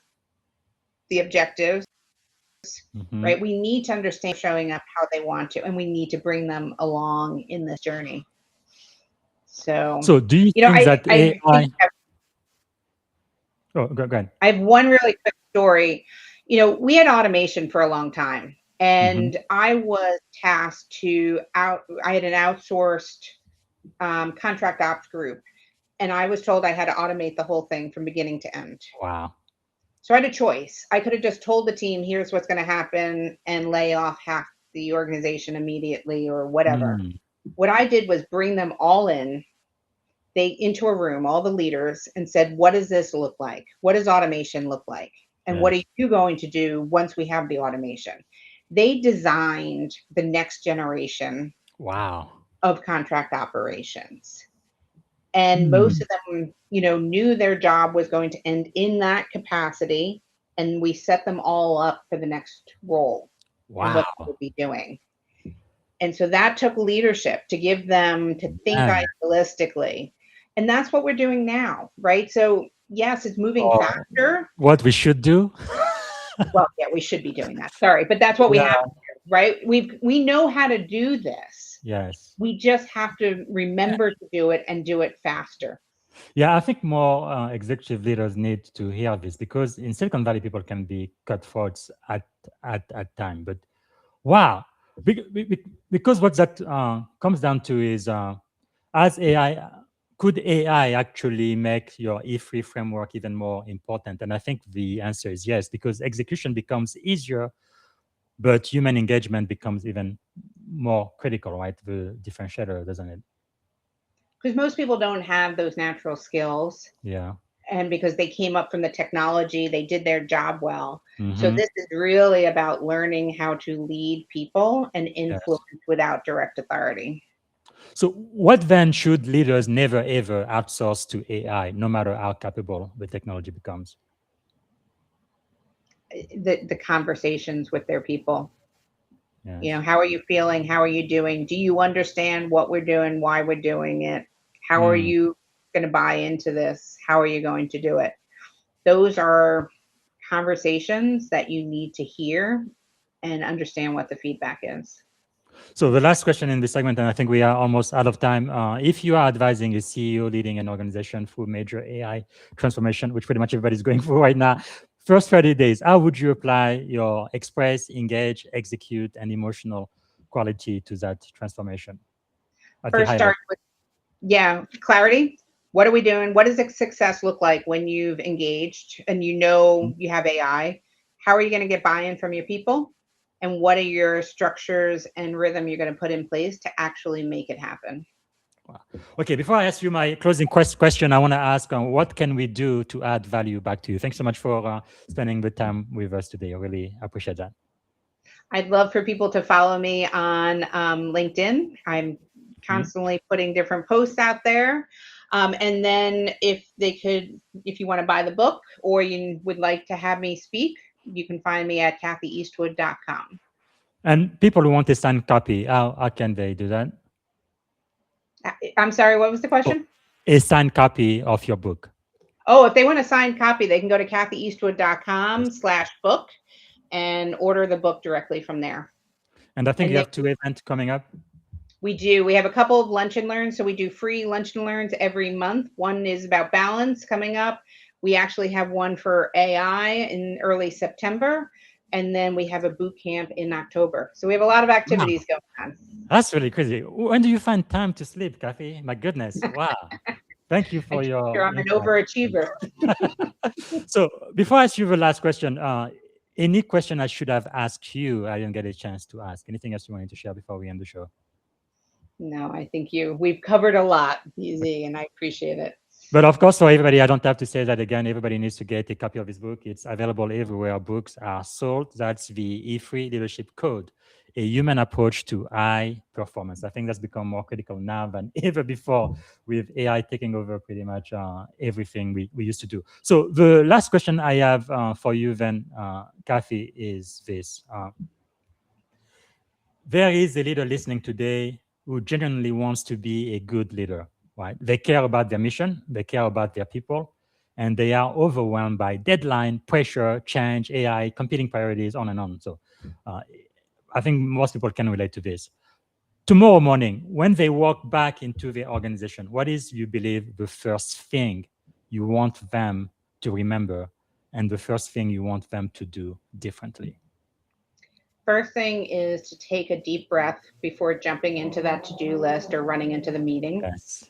objectives, Mm-hmm. right? We need to understand showing up how they want to, and we need to bring them along in this journey. So, So do you you know, think that I think AI? Oh, go ahead. I have one really quick story. You know, we had automation for a long time, Mm-hmm. and I was tasked I had an outsourced contract ops group, and I was told I had to automate the whole thing from beginning to end. Wow. So I had a choice. I could have just told the team, here's what's going to happen, and lay off half the organization immediately or whatever. Mm. What I did was bring them all into a room, all the leaders, and said, what does this look like? What does automation look like? And what are Yes. you going to do once we have the automation? They designed the next generation Wow. of contract operations. And most Mm. of them, you know, knew their job was going to end in that capacity. And we set them all up for the next role and what they Wow. would be doing. And so that took leadership to give them to think Man. idealistically. And that's what we're doing now, right? So, yes, it's moving Or faster. what we should do? Well, yeah, we should be doing that. Sorry, but that's what we have Yeah. to do, right? We know how to do this. Yes. We just have to remember to do it and do it faster. Yeah, I think more executive leaders need to hear this because in Silicon Valley, people can be cutthroats at time. But wow, because what that comes down to is as AI, could AI actually make your E3 framework even more important? And I think the answer is yes, because execution becomes easier, but human engagement becomes even more critical, right? The differentiator, doesn't it? Because most people don't have those natural skills. Yeah. And because they came up from the technology, they did their job well. So Mm-hmm. this is really about learning how to lead people and Yes. influence without direct authority. So, what then should leaders never ever outsource to AI, no matter how capable the technology becomes? The conversations with their people. You know, Yes. how are you feeling? How are you doing? Do you understand what we're doing, why we're doing it? How are Mm, you going to buy into this? How are you going to do it? Those are conversations that you need to hear and understand what the feedback is. So the last question in this segment, and I think we are almost out of time. If you are advising a CEO leading an organization through major AI transformation, which pretty much everybody's going through right now, first 30 days, how would you apply your express, engage, execute, and emotional quality to that transformation? First, start with, clarity. What are we doing? What does success look like when you've engaged and you know you have AI? How are you going to get buy-in from your people? And what are your structures and rhythm you're going to put in place to actually make it happen? Wow. Okay, before I ask you my closing question, I want to ask what can we do to add value back to you? Thanks so much for spending the time with us today. I really appreciate that. I'd love for people to follow me on LinkedIn. I'm constantly putting different posts out there. And then if you want to buy the book or you would like to have me speak, you can find me at kathyeastwood.com. And people who want a signed copy, how can they do that? I'm sorry, what was the question? A signed copy of your book. Oh, if they want a signed copy, they can go to kathyeastwood.com/book and order the book directly from there. And I think you have 2 events coming up. We do. We have a couple of lunch and learns. So we do free lunch and learns every month. One is about balance coming up. We actually have one for AI in early September. And then we have a boot camp in October. So we have a lot of activities going on. That's really crazy. When do you find time to sleep, Kathy? My goodness. Wow. Thank you for your... I'm an overachiever. So before I ask you the last question, any question I should have asked you, I didn't get a chance to ask. Anything else you wanted to share before we end the show? No, I think we've covered a lot, BZ, and I appreciate it. But of course, for everybody, I don't have to say that again. Everybody needs to get a copy of his book. It's available everywhere books are sold. That's the E3 Leadership Code, a human approach to high performance. I think that's become more critical now than ever before, with AI taking over pretty much everything we used to do. So the last question I have for you then, Kathy, is this. There is a leader listening today who genuinely wants to be a good leader. Right? They care about their mission, they care about their people, and they are overwhelmed by deadline, pressure, change, AI, competing priorities, on and on. So I think most people can relate to this. Tomorrow morning, when they walk back into their organization, what is, you believe, the first thing you want them to remember and the first thing you want them to do differently? First thing is to take a deep breath before jumping into that to-do list or running into the meeting. Yes.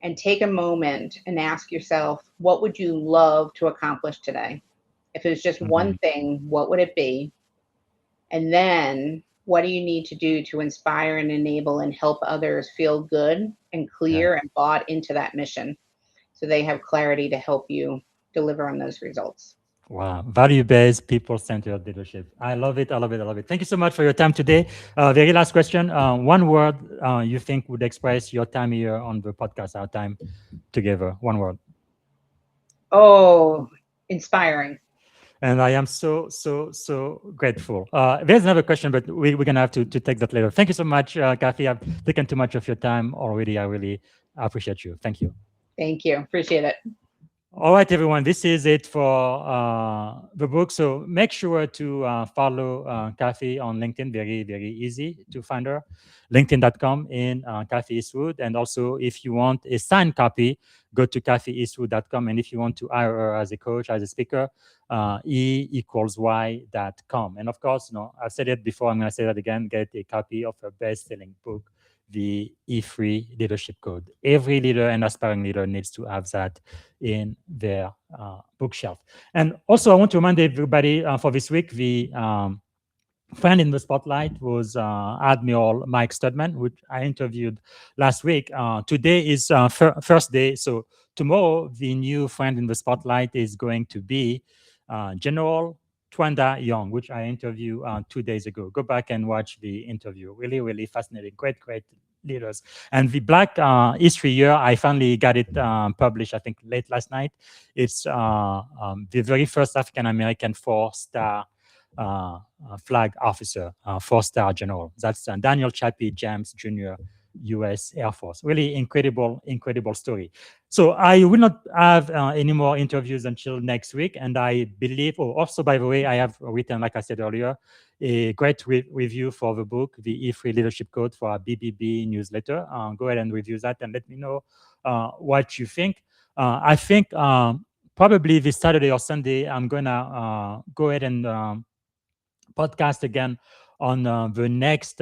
And take a moment and ask yourself, what would you love to accomplish today? If it was just one thing, what would it be? And then what do you need to do to inspire and enable and help others feel good and clear and bought into that mission so they have clarity to help you deliver on those results? Wow. Value-based, people-centered leadership. I love it. I love it. I love it. Thank you so much for your time today. Very last question. One word you think would express your time here on the podcast, our time together. One word. Oh, inspiring. And I am so grateful. There's another question, but we're going to have to take that later. Thank you so much, Kathy. I've taken too much of your time already. I really appreciate you. Thank you. Thank you. Appreciate it. All right, everyone, this is it for the book. So make sure to follow Kathy on LinkedIn. Very, very easy to find her. LinkedIn.com in Kathy Eastwood. And also, if you want a signed copy, go to kathyeastwood.com. And if you want to hire her as a coach, as a speaker, E=Y.com. And of course, I've said it before, I'm going to say that again, get a copy of her best-selling book, the E3 Leadership Code. Every leader and aspiring leader needs to have that in their bookshelf. And also, I want to remind everybody for this week, the friend in the spotlight was Admiral Mike Studman, which I interviewed last week. Today is first day. So tomorrow, the new friend in the spotlight is going to be General Twanda Young, which I interviewed 2 days ago. Go back and watch the interview. Really, really fascinating. Great leaders. And the Black History Year, I finally got it published, I think, late last night. It's the very first African-American 4-star flag officer, 4-star general. That's Daniel Chappie James Jr. U.S. Air Force. Really incredible story. So I will not have any more interviews until next week. And I believe, also, by the way, I have written, like I said earlier, a great review for the book, the E3 Leadership Code for our BBB newsletter. Go ahead and review that and let me know what you think. I think probably this Saturday or Sunday, I'm going to go ahead and podcast again on the next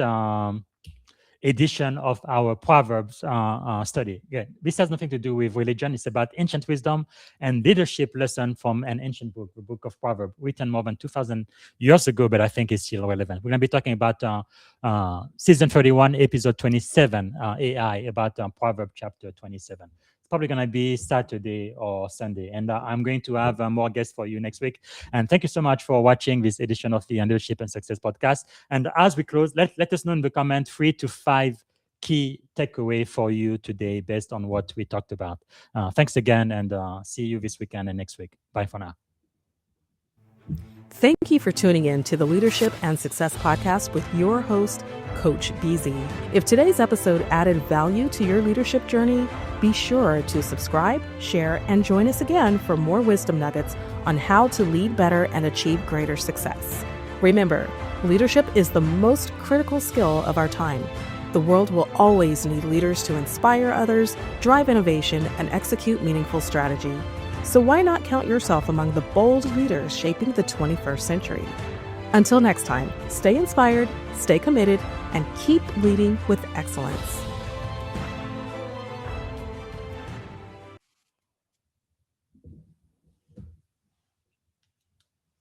edition of our Proverbs study. Again, this has nothing to do with religion. It's about ancient wisdom and leadership lesson from an ancient book, the book of Proverbs, written more than 2,000 years ago, but I think it's still relevant. We're going to be talking about season 31, episode 27, AI, about Proverbs chapter 27. Probably going to be Saturday or Sunday. And I'm going to have more guests for you next week. And thank you so much for watching this edition of the Leadership and Success podcast. And as we close, let us know in the comment 3 to 5 key takeaway for you today based on what we talked about. Thanks again, and see you this weekend and next week. Bye for now. Thank you for tuning in to the Leadership and Success Podcast with your host, Coach BZ. If today's episode added value to your leadership journey, be sure to subscribe, share, and join us again for more wisdom nuggets on how to lead better and achieve greater success. Remember, leadership is the most critical skill of our time. The world will always need leaders to inspire others, drive innovation, and execute meaningful strategy. So why not count yourself among the bold leaders shaping the 21st century? Until next time, stay inspired, stay committed, and keep leading with excellence.